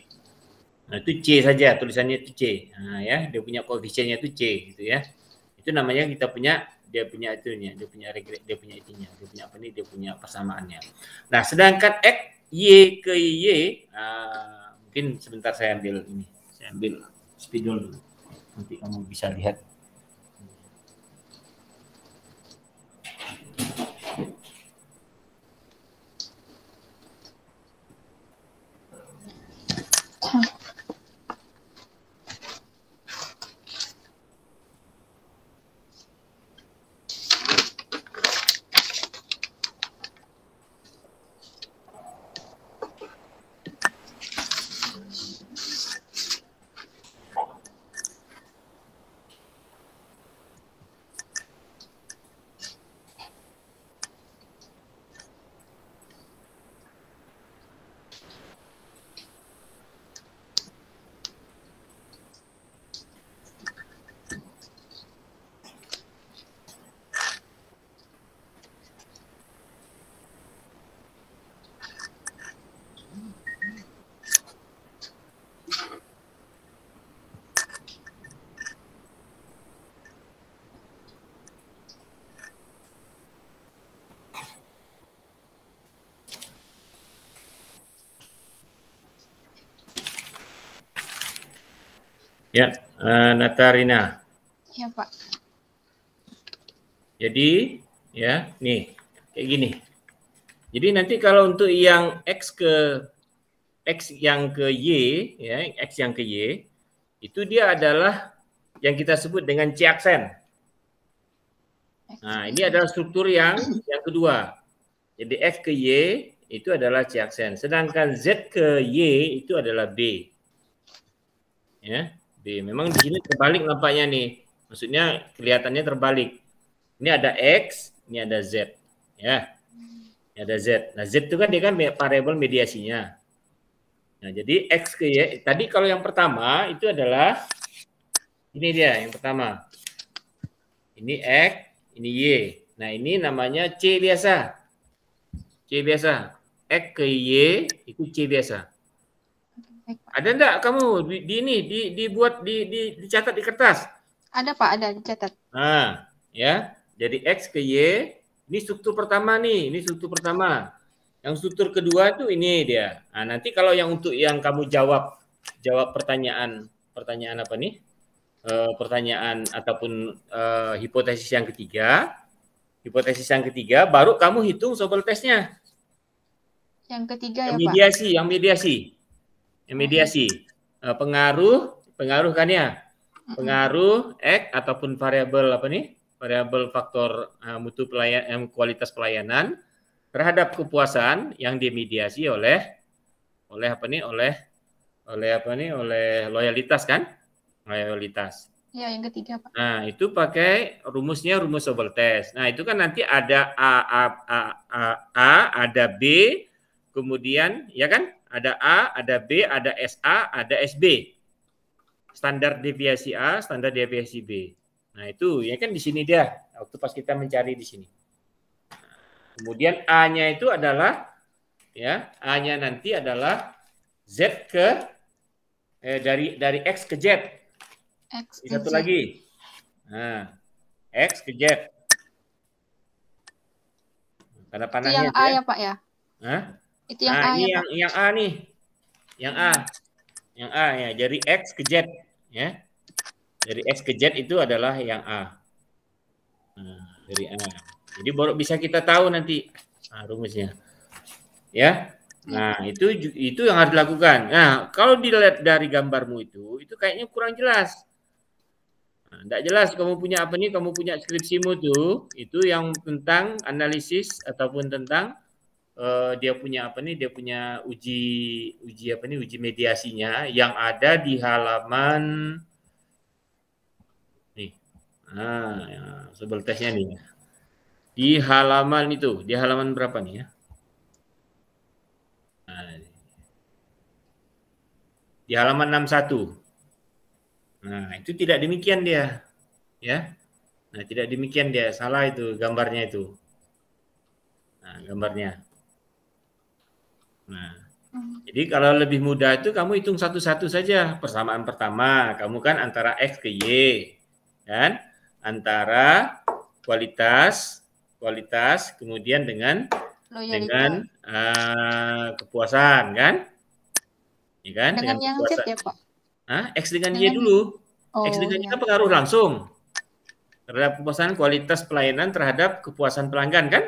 Speaker 9: nah itu C saja tulisannya itu C. Nah ya dia punya koefisiennya itu C gitu ya. Itu namanya kita punya dia punya itunya, dia punya itunya, dia punya apa nih, dia punya persamaannya. Nah sedangkan X Y ke Y, mungkin sebentar saya ambil spidol dulu. Nanti kamu bisa lihat. Ya, Natarina.
Speaker 3: Ya, Pak.
Speaker 9: Jadi, ya, nih, kayak gini. Jadi nanti kalau untuk yang X yang ke Y, ya, X yang ke Y, itu dia adalah yang kita sebut dengan C aksen. Nah, ini adalah struktur yang kedua. Jadi X ke Y itu adalah C aksen. Sedangkan Z ke Y itu adalah B. Ya, B. Memang di sini terbalik nampaknya nih. Maksudnya kelihatannya terbalik. Ini ada X, ini ada Z. Ya. Ini ada Z. Nah, Z itu kan dia kan variabel mediasinya. Nah, jadi X ke Y. Tadi kalau yang pertama itu adalah ini dia yang pertama. Ini X, ini Y. Nah, ini namanya C biasa. C biasa. X ke Y itu C biasa. Ada enggak kamu dicatat di kertas?
Speaker 3: Ada, Pak, ada dicatat.
Speaker 9: Nah, ya. Jadi X ke Y, ini struktur pertama nih, ini struktur pertama. Yang struktur kedua itu ini dia. Nah, nanti kalau yang untuk yang kamu jawab pertanyaan apa nih? Pertanyaan ataupun hipotesis yang ketiga. Hipotesis yang ketiga baru kamu hitung sobel tesnya.
Speaker 3: Yang ketiga
Speaker 9: yang
Speaker 3: ya,
Speaker 9: mediasi,
Speaker 3: Pak.
Speaker 9: Yang mediasi. Pengaruh kan ya? Pengaruh X ataupun variabel apa nih? Variabel faktor mutu kualitas pelayanan terhadap kepuasan yang dimediasi oleh loyalitas kan? Loyalitas.
Speaker 3: Ya, yang ketiga, Pak.
Speaker 9: Nah, itu pakai rumus Sobel test. Nah, itu kan nanti ada A, ada B, kemudian ya kan? Ada A, ada B, ada SA, ada SB. Standar deviasi A, standar deviasi B. Nah, itu ya kan di sini dia waktu pas kita mencari di sini. Kemudian A-nya itu adalah ya, A-nya nanti adalah Z ke dari X ke Z.
Speaker 3: X ke
Speaker 9: Satu
Speaker 3: Z.
Speaker 9: lagi. Nah, X ke Z. Tanda panahnya
Speaker 3: itu yang A ya, Pak ya?
Speaker 9: Hah?
Speaker 3: Itu yang A
Speaker 9: ini
Speaker 3: ya, Pak?
Speaker 9: yang A nih. Yang A. Yang A ya, dari X ke Z ya. Dari X ke Z itu adalah yang A. Nah, dari A. Jadi baru bisa kita tahu nanti rumusnya. Ya. Nah, itu yang harus dilakukan. Nah, kalau dilihat dari gambarmu itu kayaknya kurang jelas. Nah, tidak jelas kamu punya apa nih? Kamu punya skripsimu tuh, itu yang tentang analisis ataupun tentang dia punya apa nih? Dia punya uji mediasinya yang ada di halaman nih. Nah, ya, sebel tesnya nih. Di halaman itu, di halaman berapa nih ya? Nah, di halaman 61. Nah, itu tidak demikian dia. Ya. Nah, tidak demikian dia. Salah itu gambarnya itu. Nah, gambarnya. Nah, jadi kalau lebih mudah itu kamu hitung satu-satu saja. Persamaan pertama, kamu kan antara X ke Y. Kan? Antara kualitas kemudian dengan kepuasan kan? Ya kan?
Speaker 3: Dengan yang Z ya, Pak?
Speaker 9: X dengan Y dulu. X dengan Y kan pengaruh langsung terhadap kepuasan kualitas pelayanan terhadap kepuasan pelanggan kan?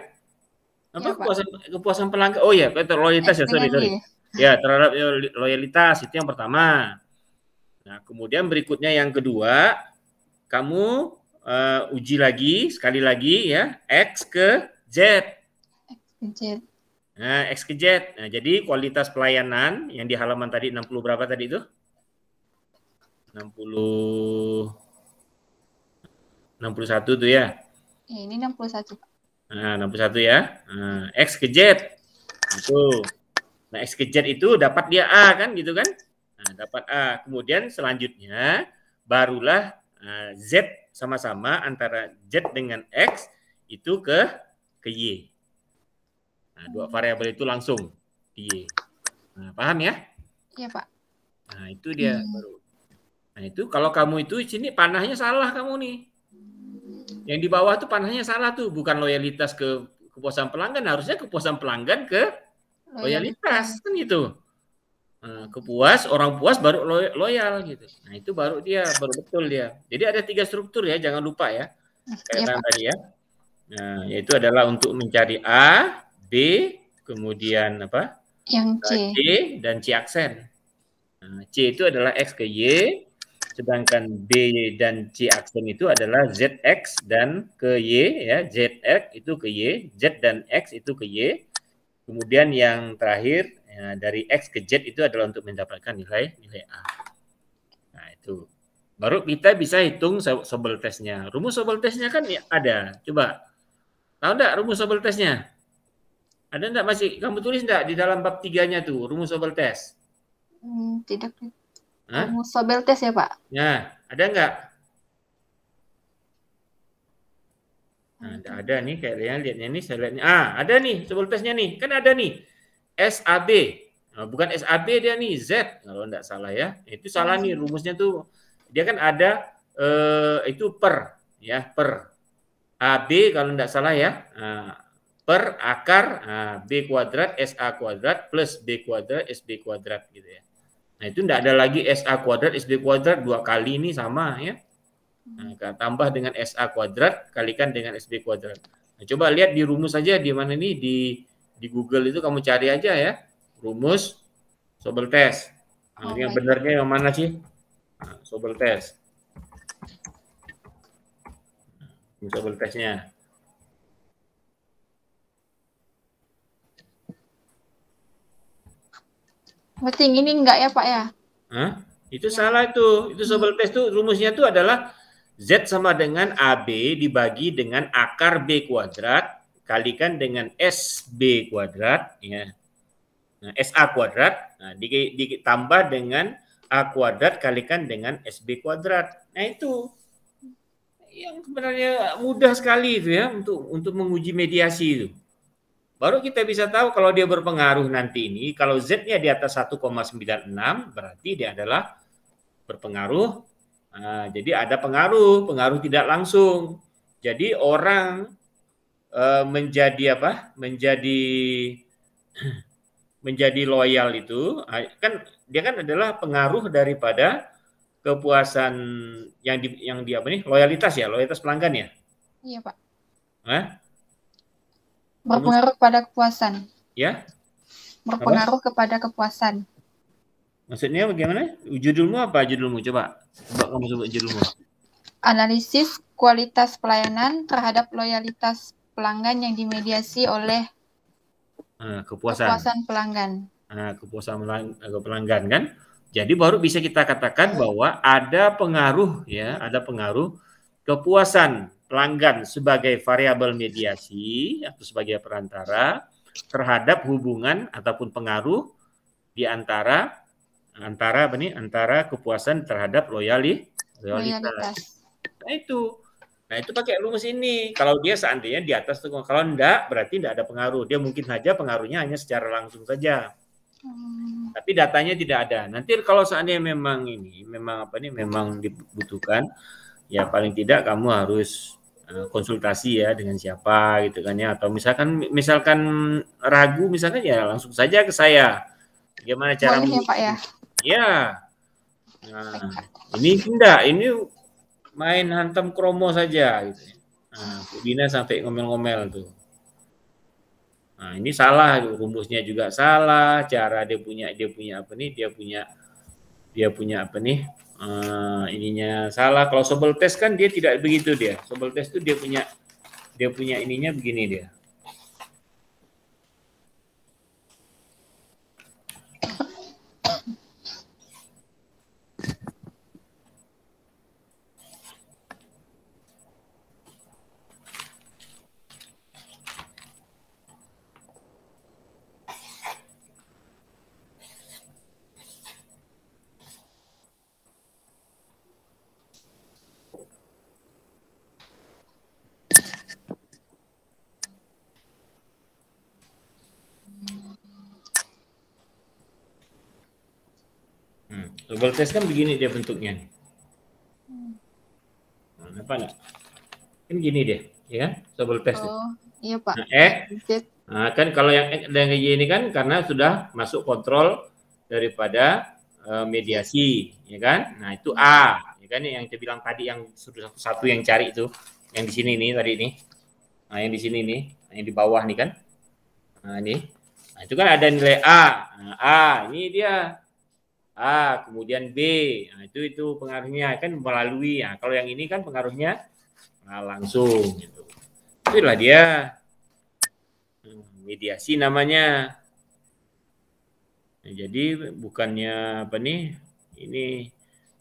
Speaker 9: Apa ya, kepuasan pelanggan? Oh ya, loyalitas ya, sorry. Ya, terhadap loyalitas itu yang pertama. Nah, kemudian berikutnya yang kedua, kamu uji lagi sekali lagi ya, X ke Z.
Speaker 3: X ke Z.
Speaker 9: Nah, X ke Z. Nah, jadi kualitas pelayanan yang di halaman tadi 60 berapa tadi itu? 61 tuh ya.
Speaker 3: Ini 61, Pak.
Speaker 9: Nah, 61 ya. Nah, X ke Z. Itu. Nah, X ke Z itu dapat dia A kan gitu kan? Nah, dapat A. Kemudian selanjutnya barulah Z sama-sama antara Z dengan X itu ke Y. Nah, dua variabel itu langsung di Y. Nah, paham ya?
Speaker 3: Iya, Pak.
Speaker 9: Nah, itu dia baru. Nah, itu kalau kamu itu sini panahnya salah kamu nih. Yang di bawah tuh panahnya salah tuh, bukan loyalitas ke kepuasan pelanggan, harusnya kepuasan pelanggan ke loyalitas kan gitu. kepuas, orang puas baru loyal gitu. Nah itu baru betul dia. Jadi ada 3 struktur ya, jangan lupa ya. Kayak tadi ya. Nah yaitu adalah untuk mencari A, B, kemudian apa?
Speaker 3: Yang C.
Speaker 9: C dan C aksen. Nah, C itu adalah X ke Y, sedangkan B dan C aksen itu adalah ZX dan ke Y ya, ZX itu ke Y, Z dan X itu ke Y. Kemudian yang terakhir ya, dari X ke Z itu adalah untuk mendapatkan nilai A. Nah itu baru kita bisa hitung Sobel tesnya. Rumus Sobel tesnya kan ya, ada. Coba tahu enggak rumus Sobel tesnya? Ada enggak masih kamu tulis enggak di dalam bab 3-nya tuh rumus Sobel tes?
Speaker 3: Tidak. Rumus Sobel tes ya Pak?
Speaker 9: Ya, ada enggak? Nah, ada nih kayaknya lihatnya nih, saya lihatnya. Ada nih Sobel tesnya nih. Kan ada nih. SAB. Nah, bukan SAB dia nih, Z kalau enggak salah ya. Itu salah nih rumusnya tuh. Dia kan ada itu per ya, per AB kalau enggak salah ya. Per akar B kuadrat SA kuadrat plus B kuadrat SB kuadrat gitu ya. Nah, itu enggak ada lagi SA kuadrat SB kuadrat 2 kali ini sama ya. Nah, tambah dengan SA kuadrat kalikan dengan SB kuadrat. Nah, coba lihat di rumus saja di mana nih di Google itu kamu cari aja ya. Rumus Sobel tes. Nah, yang benarnya yang mana sih? Nah, Sobel tes. Sobel tesnya.
Speaker 3: Berarti ini enggak ya Pak ya?
Speaker 9: Itu salah itu. Itu Sobel tes tuh rumusnya tuh adalah Z sama dengan AB dibagi dengan akar B kuadrat kalikan dengan SB kuadrat ya. Nah, SA kuadrat ditambah dengan A kuadrat kalikan dengan SB kuadrat. Nah, itu yang sebenarnya mudah sekali itu ya untuk menguji mediasi itu. Baru kita bisa tahu kalau dia berpengaruh nanti ini, kalau Z-nya di atas 1,96 berarti dia adalah berpengaruh. Nah, jadi ada pengaruh tidak langsung. Jadi orang menjadi apa? Menjadi loyal itu kan dia kan adalah pengaruh daripada kepuasan yang di apa nih? Loyalitas ya, loyalitas pelanggan ya?
Speaker 3: Iya, Pak.
Speaker 9: Hah?
Speaker 3: Berpengaruh pada kepuasan.
Speaker 9: Ya?
Speaker 3: Berpengaruh kepada kepuasan.
Speaker 9: Maksudnya bagaimana? Judulmu apa judulmu? Coba kamu sebut judulmu.
Speaker 3: Analisis kualitas pelayanan terhadap loyalitas pelanggan yang dimediasi oleh kepuasan pelanggan.
Speaker 9: Kepuasan pelanggan kan. Jadi baru bisa kita katakan bahwa ada pengaruh ya, ada pengaruh kepuasan pelanggan sebagai variabel mediasi atau sebagai perantara terhadap hubungan ataupun pengaruh di antara kepuasan terhadap loyalitas. Nah itu pakai rumus ini. Kalau dia seandainya di atas tuh, kalau enggak berarti enggak ada pengaruh. Dia mungkin saja pengaruhnya hanya secara langsung saja. Tapi datanya tidak ada. Nanti kalau seandainya memang dibutuhkan, ya paling tidak kamu harus konsultasi ya dengan siapa gitu kan ya. Atau misalkan ragu misalkan ya langsung saja ke saya. Bagaimana cara
Speaker 3: ya, Pak ya?
Speaker 9: Ya. Nah, ini main hantam kromo saja gitu. Nah, Bu Dina sampai ngomel-ngomel tuh. Nah, ini salah, rumusnya juga salah, cara dia punya ininya salah. Kalau Sobel tes kan dia tidak begitu dia. Sobel tes itu dia punya ininya begini dia. Sobel tes kan begini dia bentuknya. Nah, apa enggak? Kan gini deh, ya kan? Sobel tes.
Speaker 3: Iya, Pak.
Speaker 9: Nah, kan kalau yang Y ini kan karena sudah masuk kontrol daripada mediasi, ya kan? Nah, itu A, ya kan, yang saya bilang tadi, yang satu yang cari itu, yang di sini nih tadi nih. Nah, yang di sini nih, yang di bawah nih kan. Nah, ini. Nah, itu kan ada nilai A. Nah, A, ini dia. A, kemudian B. Nah, itu pengaruhnya kan melalui. Nah, kalau yang ini kan pengaruhnya langsung gitu. Itulah dia. Mediasi namanya. Nah, jadi bukannya apa nih? Ini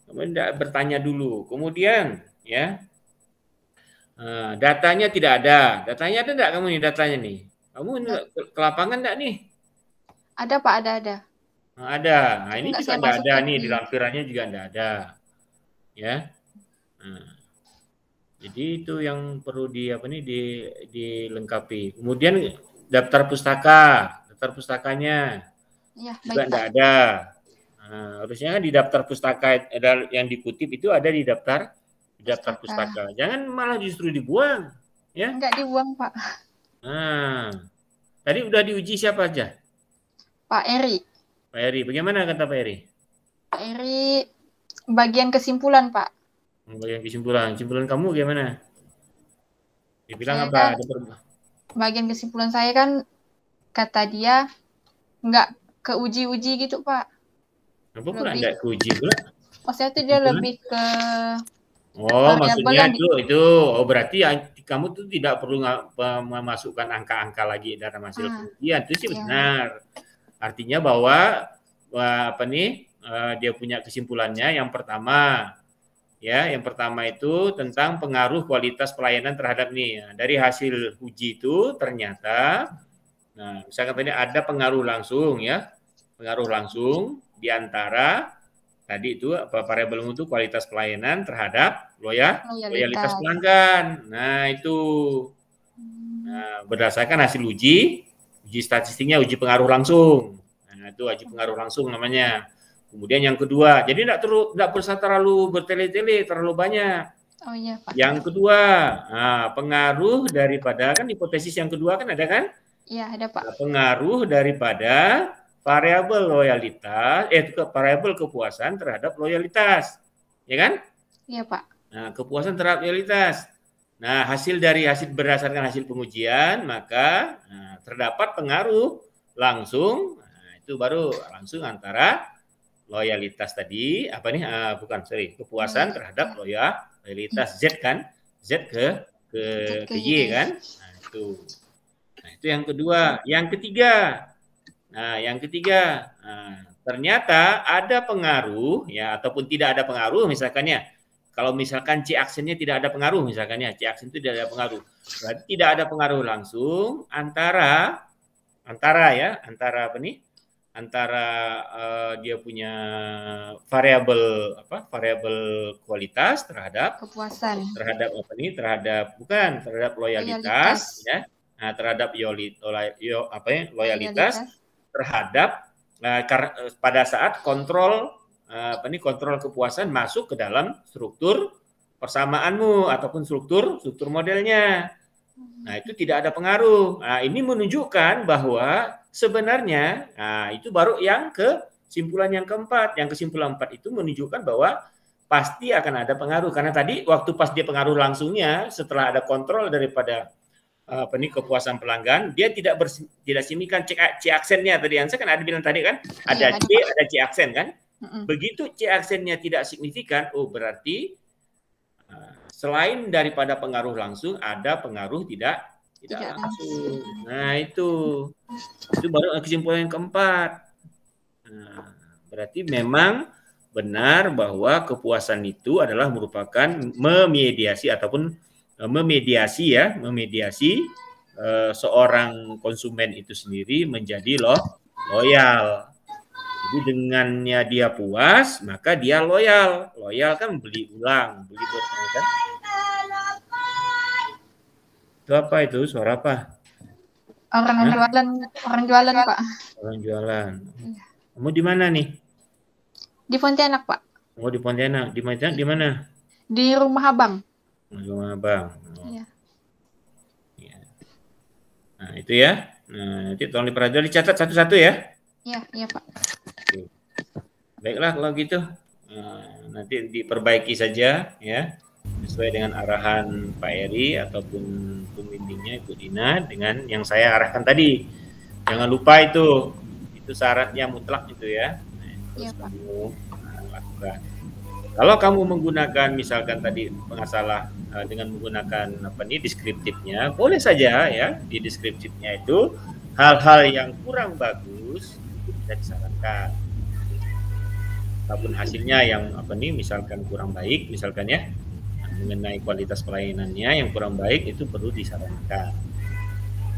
Speaker 9: kamu tidak bertanya dulu. Kemudian ya. Datanya tidak ada. Datanya ada enggak kamu nih datanya nih? Kamu ke lapangan enggak nih?
Speaker 3: Ada Pak, ada.
Speaker 9: Nah, ada. Nah, ini juga enggak ada nih, di lampirannya juga enggak ada. Ya. Nah, jadi itu yang perlu dilengkapi. Kemudian daftar pustakanya
Speaker 3: ya,
Speaker 9: juga enggak ada. Nah, harusnya kan di daftar pustaka yang dikutip itu ada di daftar pustaka. Jangan malah justru dibuang, ya?
Speaker 3: Enggak dibuang, Pak.
Speaker 9: Nah, tadi udah diuji siapa aja?
Speaker 3: Pak Eri.
Speaker 9: Pak Eri, bagaimana kata Pak Eri?
Speaker 3: Pak Eri bagian kesimpulan, Pak.
Speaker 9: Bagian kesimpulan kamu gimana? Dibilang
Speaker 3: saya
Speaker 9: apa?
Speaker 3: Kan, bagian kesimpulan saya kan kata dia nggak ke uji-uji gitu, Pak.
Speaker 9: Apa pula nggak ke uji pula?
Speaker 3: Maksudnya itu dia lebih ke
Speaker 9: maksudnya itu berarti kamu tuh tidak perlu memasukkan angka-angka lagi dalam hasil pengujian. Itu sih benar. Artinya bahwa dia punya kesimpulannya yang pertama itu tentang pengaruh kualitas pelayanan terhadap dari hasil uji itu ternyata misalkan tadi ada pengaruh langsung di antara tadi itu variabel mutu kualitas pelayanan terhadap loyalitas pelanggan. Nah, itu berdasarkan hasil uji statistiknya, uji pengaruh langsung. Nah, itu uji pengaruh langsung namanya. Kemudian yang kedua, jadi tidak usah terlalu bertele-tele, terlalu banyak.
Speaker 3: Oh iya, Pak.
Speaker 9: Yang kedua, pengaruh daripada kan hipotesis yang kedua kan ada kan?
Speaker 3: Iya, ada, Pak.
Speaker 9: Pengaruh daripada variabel loyalitas, variabel kepuasan terhadap loyalitas, ya kan?
Speaker 3: Iya, Pak.
Speaker 9: Nah, kepuasan terhadap loyalitas. Nah, berdasarkan hasil pengujian, maka terdapat pengaruh langsung. Nah, itu baru langsung antara loyalitas tadi, kepuasan terhadap loyalitas Z kan, Z ke Y kan. Nah, itu yang kedua. Yang ketiga, ternyata ada pengaruh ataupun tidak ada pengaruh misalkannya. Kalau misalkan C aksennya tidak ada pengaruh misalkannya, C aksen itu tidak ada pengaruh. Berarti tidak ada pengaruh langsung antara dia punya variabel kualitas terhadap kepuasan, terhadap loyalitas. Ya. Nah, terhadap loyalitas terhadap pada saat kontrol kepuasan masuk ke dalam struktur persamaanmu ataupun struktur modelnya. Nah, itu tidak ada pengaruh. Nah, ini menunjukkan bahwa sebenarnya itu baru yang kesimpulan yang keempat. Yang kesimpulan 4 itu menunjukkan bahwa pasti akan ada pengaruh, karena tadi waktu pas dia pengaruh langsungnya setelah ada kontrol daripada kepuasan pelanggan, dia tidak signifikan C aksennya tadi yang saya kan ada bilang tadi kan, ada C aksen kan. Begitu C aksennya tidak signifikan, berarti selain daripada pengaruh langsung ada pengaruh tidak langsung. Nah, itu baru kesimpulan yang keempat. Nah, berarti memang benar bahwa kepuasan itu adalah merupakan memediasi seorang konsumen itu sendiri menjadi loyal. Jadi dengannya dia puas, maka dia loyal. Loyal kan beli ulang, beli bertemu kan. Itu apa itu? Suara apa?
Speaker 3: Orang jualan, Pak.
Speaker 9: Orang jualan. Kamu di mana nih?
Speaker 3: Di Pontianak, Pak.
Speaker 9: Oh, di Pontianak. Di mana?
Speaker 3: Di Rumah Abang.
Speaker 9: Rumah Abang.
Speaker 3: Iya.
Speaker 9: Nah, itu ya. Nah, nanti tolong diperhatikan, dicatat satu-satu ya.
Speaker 3: Iya, Pak.
Speaker 9: Oke. Baiklah kalau gitu. Nanti diperbaiki saja ya sesuai dengan arahan Pak Eri ataupun pembimbingnya Ibu Dina dengan yang saya arahkan tadi. Jangan lupa itu syaratnya mutlak itu ya. Terus kamu lakukan. Kalau kamu menggunakan misalkan tadi pengasalah dengan menggunakan deskriptifnya, boleh saja ya di deskriptifnya itu hal-hal yang kurang bagus itu bisa disarankan. Ataupun hasilnya yang misalkan kurang baik misalkan ya mengenai kualitas pelayanannya yang kurang baik itu perlu disarankan.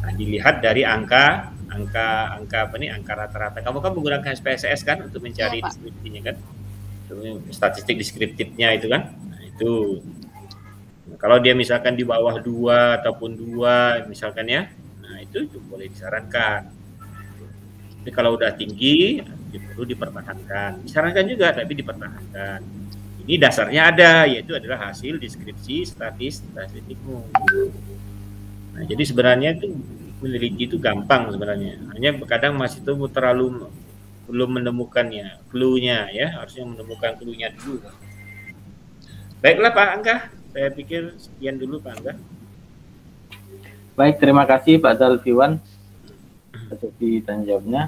Speaker 9: Nah, dilihat dari angka rata-rata. Kamu kan menggunakan SPSS kan untuk mencari deskriptifnya kan? Statistik deskriptifnya itu kan. Nah, itu. Nah, kalau dia misalkan di bawah 2 ataupun 2 misalkan ya. Nah, itu boleh disarankan. Tapi kalau udah tinggi perlu dipertahankan. Disarankan juga tapi dipertahankan. Ini dasarnya ada, yaitu adalah hasil deskripsi statistikmu. Nah, jadi sebenarnya itu meneliti itu gampang sebenarnya. Hanya kadang masih itu belum menemukannya, clue-nya ya, harusnya menemukan clue-nya dulu. Baiklah Pak Angga, saya pikir sekian dulu Pak Angga.
Speaker 2: Baik, terima kasih Pak Zalfiwan atas tanya jawabnya.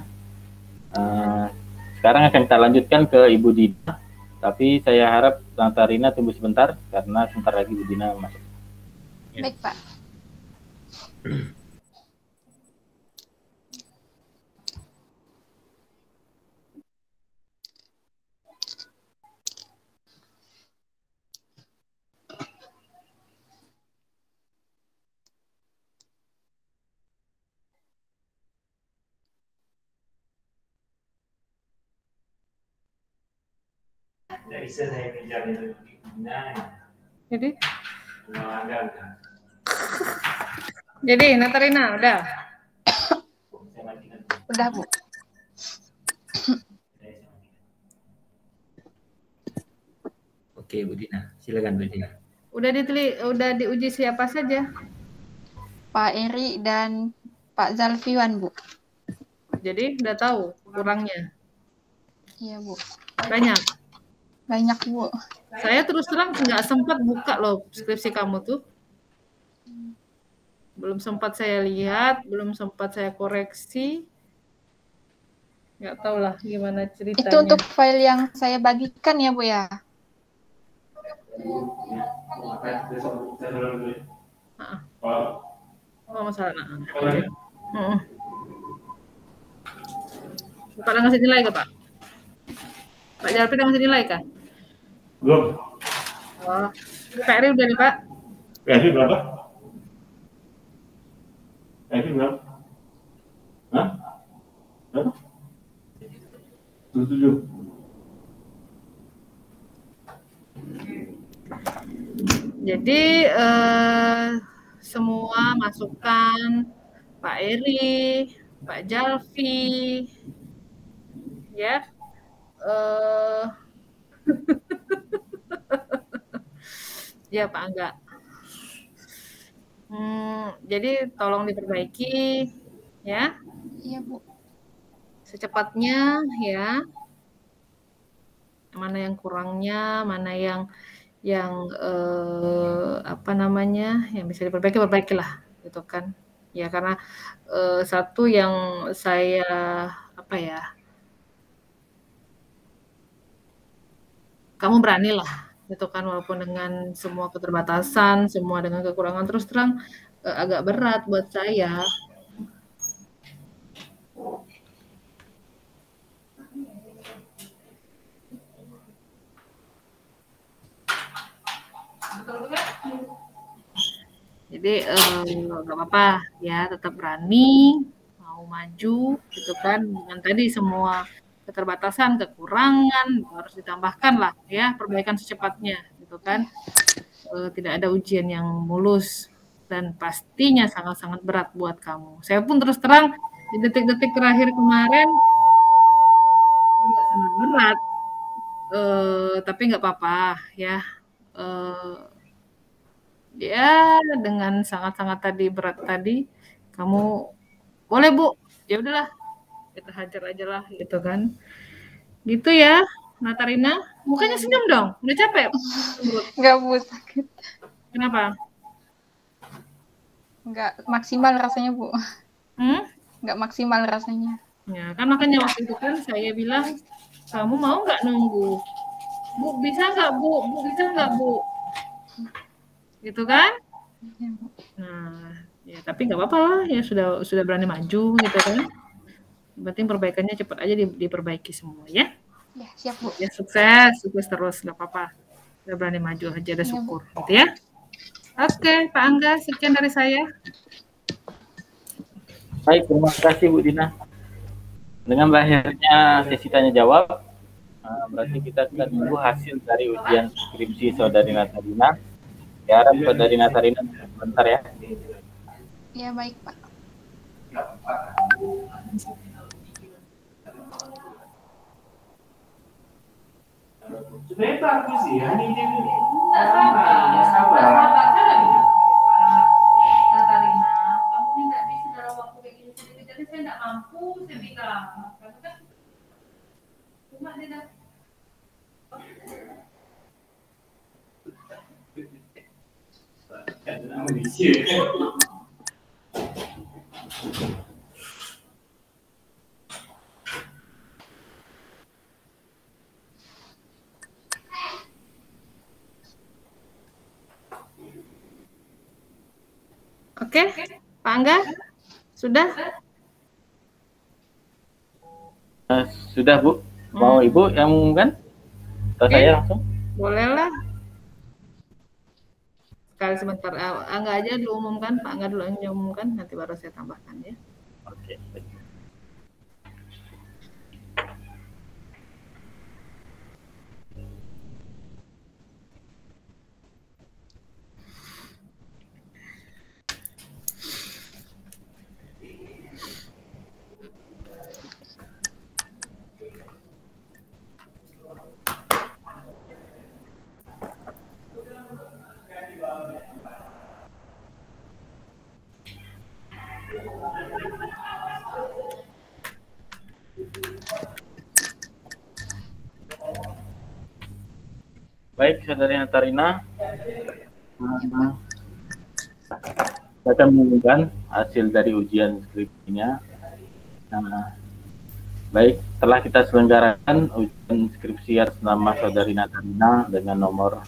Speaker 2: Sekarang akan kita lanjutkan ke Ibu Dina, tapi saya harap Tante Rina tunggu sebentar karena sebentar lagi Ibu Dina masuk.
Speaker 3: Baik Pak.
Speaker 1: Tidak bisa saya kejar itu.
Speaker 6: Jadi? Jadi, Natarina, udah?
Speaker 3: Udah, Bu.
Speaker 9: Oke, Bu Dina. Silakan Bu Dina.
Speaker 6: Udah diuji siapa saja?
Speaker 3: Pak Eri dan Pak Zalfiwan, Bu.
Speaker 6: Jadi, udah tahu kurangnya?
Speaker 3: Iya, Bu.
Speaker 6: Banyak?
Speaker 3: Banyak, Bu.
Speaker 6: Saya terus terang nggak sempat buka loh skripsi kamu tuh. Belum sempat saya lihat, belum sempat saya koreksi. Nggak tahu lah gimana ceritanya.
Speaker 3: Itu untuk file yang saya bagikan ya, Bu ya?
Speaker 6: Oh, masalah. Pak udah ngasih nilai ke Pak? Pak Jalpi udah ngasih nilai kah?
Speaker 9: Belum.
Speaker 6: Oh, PR udah nih Pak?
Speaker 9: PR berapa? PR berapa? Hah? Berapa? 7.
Speaker 6: Jadi semua masukan Pak Eri, Pak Jalfi, ya. Ya Pak Angga. Jadi tolong diperbaiki, ya.
Speaker 3: Iya Bu.
Speaker 6: Secepatnya, ya. Mana yang kurangnya, mana yang yang bisa diperbaiki, perbaikilah, gitu kan. Ya karena satu yang saya kamu beranilah, gitu kan, walaupun dengan semua keterbatasan, semua dengan kekurangan, terus terang agak berat buat saya. Jadi nggak apa-apa ya, tetap berani, mau maju, gitu kan. Dengan tadi semua keterbatasan, kekurangan harus ditambahkan lah ya, perbaikan secepatnya, gitu kan. Tidak ada ujian yang mulus dan pastinya sangat-sangat berat buat kamu. Saya pun terus terang di detik-detik terakhir kemarin juga sangat berat, tapi nggak apa-apa ya. Ya dengan sangat-sangat tadi berat tadi, kamu boleh Bu, ya udahlah kita hajar aja lah, gitu kan. Gitu ya. Natarina, mukanya senyum dong. Udah capek?
Speaker 3: Enggak, Bu, sakit.
Speaker 6: Kenapa?
Speaker 3: Enggak maksimal rasanya, Bu. Enggak maksimal rasanya.
Speaker 6: Ya, kan makanya waktu itu kan saya bilang, kamu mau nggak nunggu? Bu, bisa nggak, Bu? Bu, bisa nggak, Bu? Gitu kan? Nah, ya tapi nggak apa-apa lah. Ya sudah berani maju gitu kan. Yang penting perbaikannya cepat aja diperbaiki semua ya.
Speaker 3: Ya, siap, Bu.
Speaker 6: Ya, sukses terus, nggak apa-apa. Udah berani maju aja, ada syukur, gitu ya. Oke, Pak Angga, sekian dari saya.
Speaker 2: Baik, terima kasih Bu Dina. Dengan berakhirnya sesi tanya jawab, berarti kita akan tunggu hasil dari ujian skripsi Saudari Natarina. Ya, harap Saudari Natarina sebentar ya.
Speaker 3: Ya, baik, Pak.
Speaker 1: Sebenarnya bagus sih, hanya dia
Speaker 6: sabar. Natarina, kamu ini nggak bisa dalam waktu kayak gini sendiri, jadi saya nggak mampu, saya bilang. Karena kan cuma dia dah. Oke, Pak Angga, sudah?
Speaker 2: Sudah Bu, mau Ibu yang mengumumkan? Atau saya langsung?
Speaker 6: Boleh lah. Sekali sebentar, Angga aja diumumkan, Pak Angga dulu yang diumumkan, nanti baru saya tambahkan ya.
Speaker 2: Oke. Baik, Saudari Natarina, saya akan mengumumkan hasil dari ujian skripsinya. Baik, telah kita selenggarakan ujian skripsi atas nama Saudari Natarina dengan nomor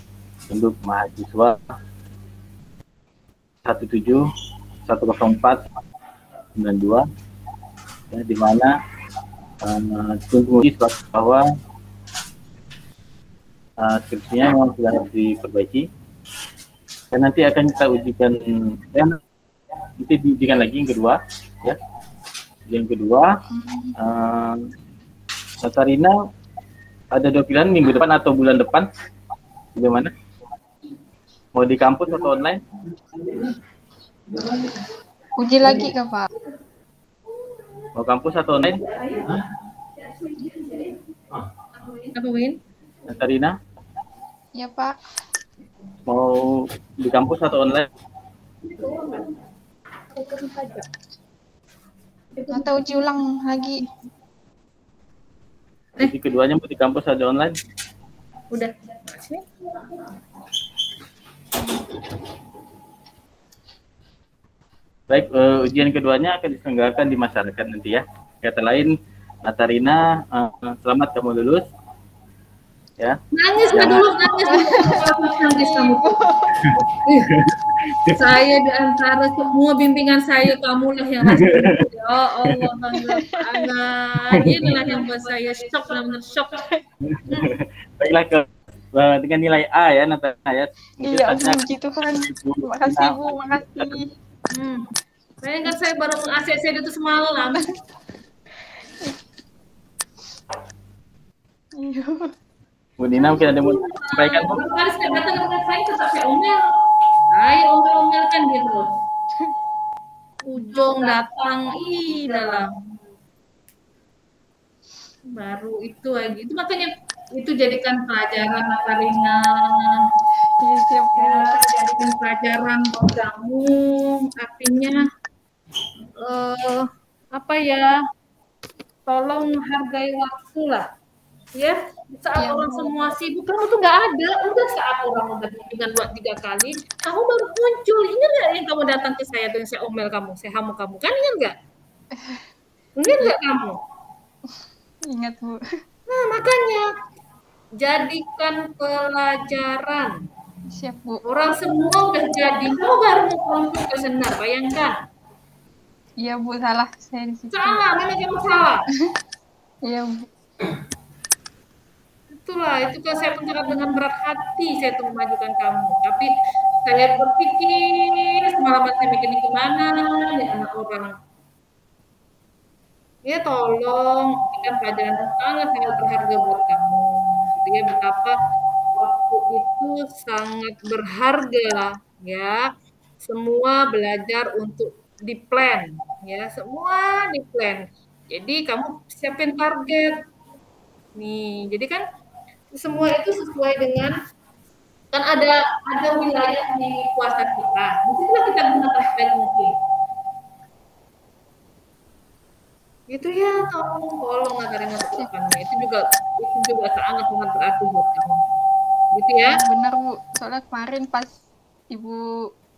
Speaker 2: induk mahasiswa 1710492, ya, di mana tunggu bahwa skripsinya memang sudah diperbaiki dan nanti akan kita ujikan dan nanti diujikan lagi yang kedua ya. Yang kedua, Natarina ada 2 pilihan, minggu depan atau bulan depan. Bagaimana? Mau di kampus atau online?
Speaker 3: Uji lagi kah, Pak?
Speaker 2: Mau kampus atau online?
Speaker 6: Apa, Win?
Speaker 2: Natarina?
Speaker 3: Ya, Pak.
Speaker 2: Mau di kampus atau online?
Speaker 3: Atau uji ulang lagi?
Speaker 2: Jadi keduanya mau di kampus atau online?
Speaker 6: Udah.
Speaker 2: Baik, ujian keduanya akan diselenggarakan di masyarakat nanti ya. Kata lain, Natarina, selamat kamu lulus. Ya.
Speaker 6: Nangis dulu, nangis kamu. Saya di antara semua bimbingan saya, kamulah yang rasa. Ya Allah, Angga, inilah yang buat saya shock, benar-benar shock.
Speaker 2: Baiklah, dengan nilai A ya, Natarina ya.
Speaker 3: Iya, puji Tuhan. Terima kasih, Bu, makasih.
Speaker 6: Bayangkan saya baru meng-ACC itu semalam.
Speaker 3: Iya.
Speaker 2: Bu Dina mungkin ada yang mau sampaikan, Bu?
Speaker 6: Kali saya datang ke tempat saya tetap saya omel. Saya omel-omel kan gitu. Ujung datang, dalam. Baru itu lagi. Itu makanya itu jadikan pelajaran, Natarina.
Speaker 3: Iya, siap, Bu.
Speaker 6: Jadikan pelajaran buat kamu. Artinya, apa ya? Tolong hargai waktu lah. Ya, saat
Speaker 3: Iya,
Speaker 6: orang
Speaker 3: Bu.
Speaker 6: semua sibuk, kamu tuh nggak ada. Udah saat orang udah kunjungan 2-3 kali, kamu baru muncul. Ingat nggak yang kamu datang ke saya tuh, yang saya omel kamu, saya hamu kamu, kan ingat nggak? Ingat nggak kamu?
Speaker 3: Ingat, Bu.
Speaker 6: Nah, makanya jadikan pelajaran.
Speaker 3: Siap, Bu.
Speaker 6: Orang semua udah jadi, kamu baru mau konflik ke senar, bayangkan.
Speaker 3: Iya, Bu, salah saya di situ.
Speaker 6: Salah, memang kamu salah.
Speaker 3: Iya, Bu.
Speaker 6: Itulah, itu kan saya pun sangat dengan berat hati saya tuh memajukan kamu. Tapi saya berpikir semalaman saya mikir gimana ya anak orang. Ya tolong, ini kan pelajaran yang sangat berharga buat kamu. Gitu ya, betapa waktu itu sangat berharga ya. Semua belajar untuk di-plan ya, semua di-plan. Jadi kamu siapin target. Nih, jadi kan semua itu sesuai dengan kan ada wilayah di kuasa kita. Disitulah kita gunakan sebaik mungkin. Gitu ya, tolong agar masukannya itu juga sangat berarti buat kamu. Gitu ya.
Speaker 3: Benar, Bu. Soalnya kemarin pas Ibu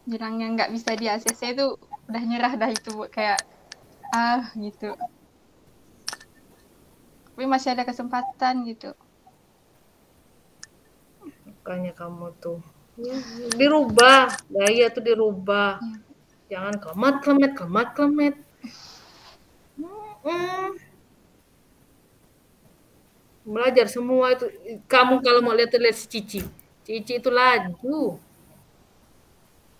Speaker 3: bilangnya nggak bisa di ACC itu udah nyerah dah itu, Bu. Kayak gitu. Tapi masih ada kesempatan gitu.
Speaker 6: Makanya kamu tuh dirubah, gaya tuh dirubah. Jangan klemet. Belajar semua itu. Kamu kalau mau lihat si Cici itu laju.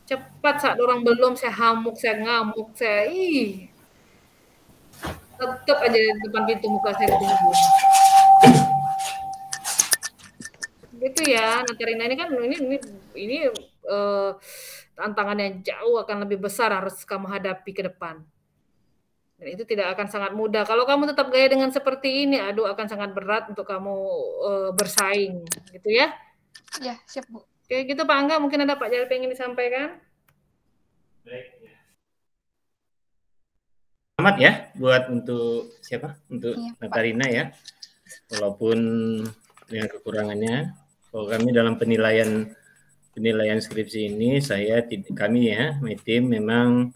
Speaker 6: Cepat saat orang belum saya hamuk, saya ngamuk, saya tetap aja di depan pintu muka saya tunggu. Gitu ya, Natarina ini kan ini tantangannya jauh akan lebih besar harus kamu hadapi ke depan. Dan itu tidak akan sangat mudah. Kalau kamu tetap gaya dengan seperti ini, aduh akan sangat berat untuk kamu bersaing, gitu ya?
Speaker 3: Ya, siap, Bu.
Speaker 6: Oke, gitu Pak Angga, mungkin ada Pak Jalil pengen disampaikan?
Speaker 9: Baik. Selamat ya buat untuk siapa? Untuk Natarina ya. Walaupun dengan kekurangannya, kalau kami dalam penilaian skripsi ini, kami ya, my team memang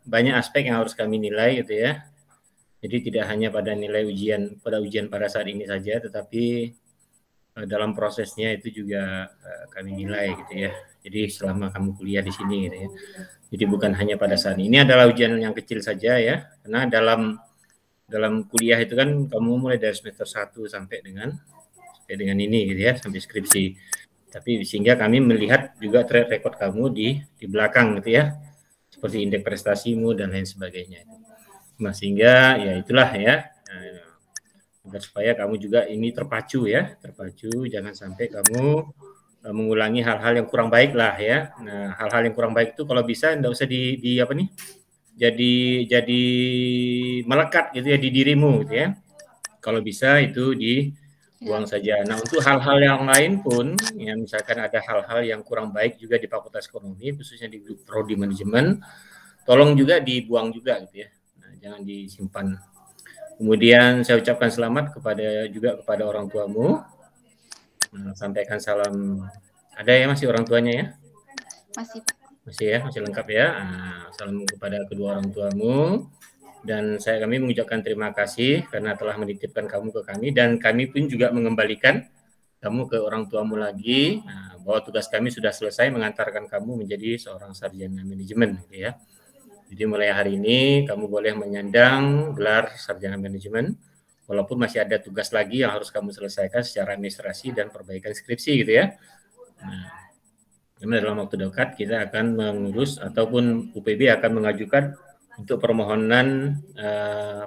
Speaker 9: banyak aspek yang harus kami nilai gitu ya. Jadi tidak hanya pada nilai ujian pada saat ini saja, tetapi dalam prosesnya itu juga kami nilai gitu ya. Jadi selama kamu kuliah di sini gitu ya. Jadi bukan hanya pada saat ini adalah ujian yang kecil saja ya. Karena dalam kuliah itu kan kamu mulai dari semester 1 sampai dengan ini gitu ya, sampai skripsi. Tapi sehingga kami melihat juga track record kamu di belakang gitu ya. Seperti indeks prestasimu dan lain sebagainya. Nah, sehingga ya itulah ya, agar supaya kamu juga ini terpacu, jangan sampai kamu mengulangi hal-hal yang kurang baik lah ya. Nah, hal-hal yang kurang baik itu kalau bisa enggak usah jadi melekat gitu ya di dirimu gitu ya. Kalau bisa itu dibuang saja. Nah, untuk hal-hal yang lain pun, ya misalkan ada hal-hal yang kurang baik juga di Fakultas Ekonomi, khususnya di Prodi Manajemen, tolong juga dibuang juga gitu ya. Nah, jangan disimpan. Kemudian saya ucapkan selamat kepada orang tuamu. Nah, sampaikan salam. Ada ya masih orang tuanya ya?
Speaker 3: Masih.
Speaker 9: Masih ya, masih lengkap ya. Nah, salam kepada kedua orang tuamu. Dan kami mengucapkan terima kasih karena telah menitipkan kamu ke kami, dan kami pun juga mengembalikan kamu ke orang tuamu lagi. Nah, bahwa tugas kami sudah selesai mengantarkan kamu menjadi seorang sarjana manajemen gitu ya. Jadi mulai hari ini kamu boleh menyandang gelar sarjana manajemen, walaupun masih ada tugas lagi yang harus kamu selesaikan secara administrasi dan perbaikan skripsi gitu ya. Nah, dalam waktu dekat kita akan mengurus ataupun UPB akan mengajukan untuk permohonan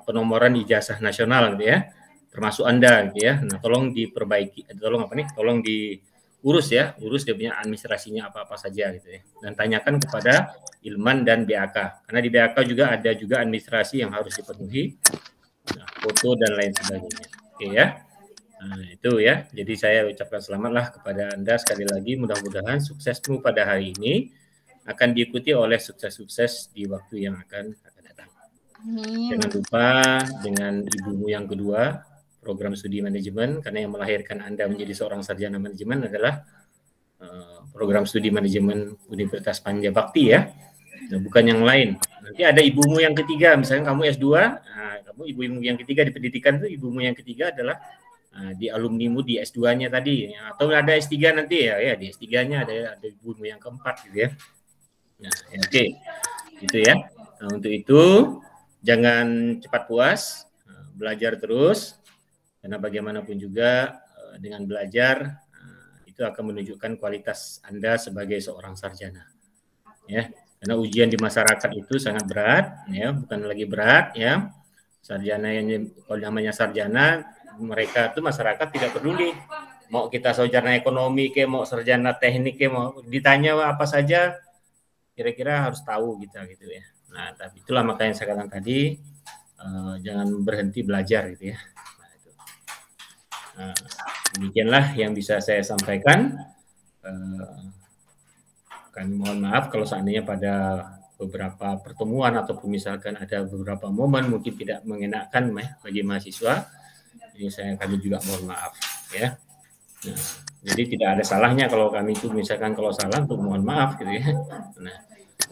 Speaker 9: penomoran ijazah nasional gitu ya, termasuk Anda gitu ya. Nah, tolong diperbaiki, tolong diurus ya, urus dia punya administrasinya apa-apa saja gitu ya. Dan tanyakan kepada Ilman dan BAK, karena di BAK juga ada administrasi yang harus dipenuhi, nah, foto dan lain sebagainya. Oke ya. Nah, itu ya. Jadi saya ucapkan selamatlah kepada Anda sekali lagi, mudah-mudahan suksesmu pada hari ini akan diikuti oleh sukses-sukses di waktu yang akan datang.
Speaker 3: Amin.
Speaker 9: Jangan lupa dengan ibumu yang kedua, program studi manajemen, karena yang melahirkan Anda menjadi seorang sarjana manajemen adalah program studi manajemen Universitas Panjabakti ya. Nah, bukan yang lain. Nanti ada ibumu yang ketiga, misalnya kamu S2, kamu ibumu yang ketiga di pendidikan itu, ibumu yang ketiga adalah di alumnimu di S2-nya tadi, ya. Atau ada S3 nanti ya di S3-nya ada ibumu yang keempat gitu ya. Nah, oke. Gitu ya. Nah, untuk itu jangan cepat puas, belajar terus, karena bagaimanapun juga dengan belajar itu akan menunjukkan kualitas Anda sebagai seorang sarjana. Ya, karena ujian di masyarakat itu sangat berat, ya, bukan lagi berat, ya. Sarjana yang kalau namanya sarjana, mereka itu masyarakat tidak peduli. Mau kita sarjana ekonomi, mau sarjana teknik, mau ditanya apa saja, kira-kira harus tahu kita gitu ya. Nah, tapi itulah makanya saya katakan tadi, jangan berhenti belajar gitu ya. Nah, itu. Nah, demikianlah yang bisa saya sampaikan. Kami mohon maaf kalau seandainya pada beberapa pertemuan ataupun misalkan ada beberapa momen mungkin tidak mengenakan bagi mahasiswa. Ini kami juga mohon maaf ya. Nah, jadi tidak ada salahnya kalau kami itu misalkan kalau salah untuk mohon maaf gitu ya. Nah,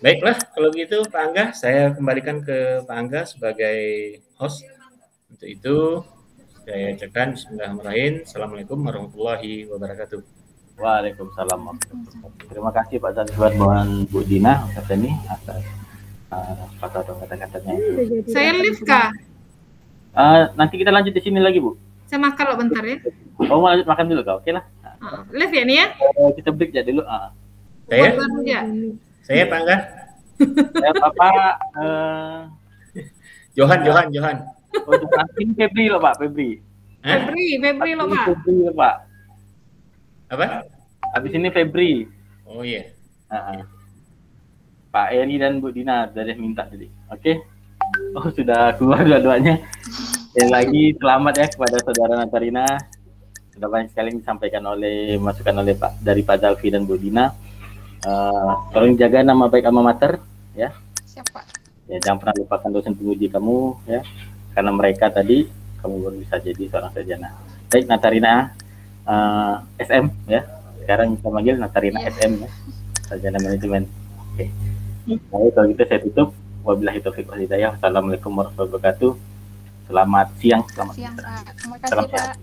Speaker 9: baiklah kalau gitu Pak Angga, saya kembalikan ke Pak Angga sebagai host. Untuk itu saya ucapkan bismillahirrahmanirrahim. Assalamualaikum warahmatullahi wabarakatuh.
Speaker 2: Waalaikumsalam. Terima kasih Pak Zanzibar dan Bu Dina atas ini atas kata-katanya itu.
Speaker 6: Saya live kah?
Speaker 2: Nanti kita lanjut di sini lagi Bu.
Speaker 6: Saya makan loh bentar ya.
Speaker 2: Oh mau lanjut makan dulu kau, oke lah.
Speaker 6: Live ya nih ya?
Speaker 2: Kita break ya dulu.
Speaker 9: Saya Pak Angga.
Speaker 2: Saya Bapak
Speaker 9: Johan.
Speaker 2: Oh, ini Febri loh Pak, Febri loh Pak. Febri loh Pak.
Speaker 9: Apa?
Speaker 2: Habis ini Febri.
Speaker 9: Oh iya.
Speaker 2: Pak Eri dan Bu Dina dari minta tadi. Oke. Oh sudah keluar dua-duanya. Yang lagi selamat ya kepada saudara Natarina. Sudah banyak sekali disampaikan masukan oleh Pak Zalfi dan Bu Dina. Tolong jaga nama baik alma mater ya.
Speaker 3: Siapa?
Speaker 2: Ya jangan pernah lupakan dosen penguji kamu ya. Karena mereka tadi kamu baru bisa jadi seorang sarjana. Baik Natarina SM ya. Sekarang kita panggil Natarina SM ya. Sarjana manajemen. Oke. Baik kalau gitu saya tutup. Wabillahi taufiq wal hidayah. Wassalamualaikum warahmatullahi wabarakatuh. Selamat siang.
Speaker 3: Selamat siang Pak. Terima kasih Pak.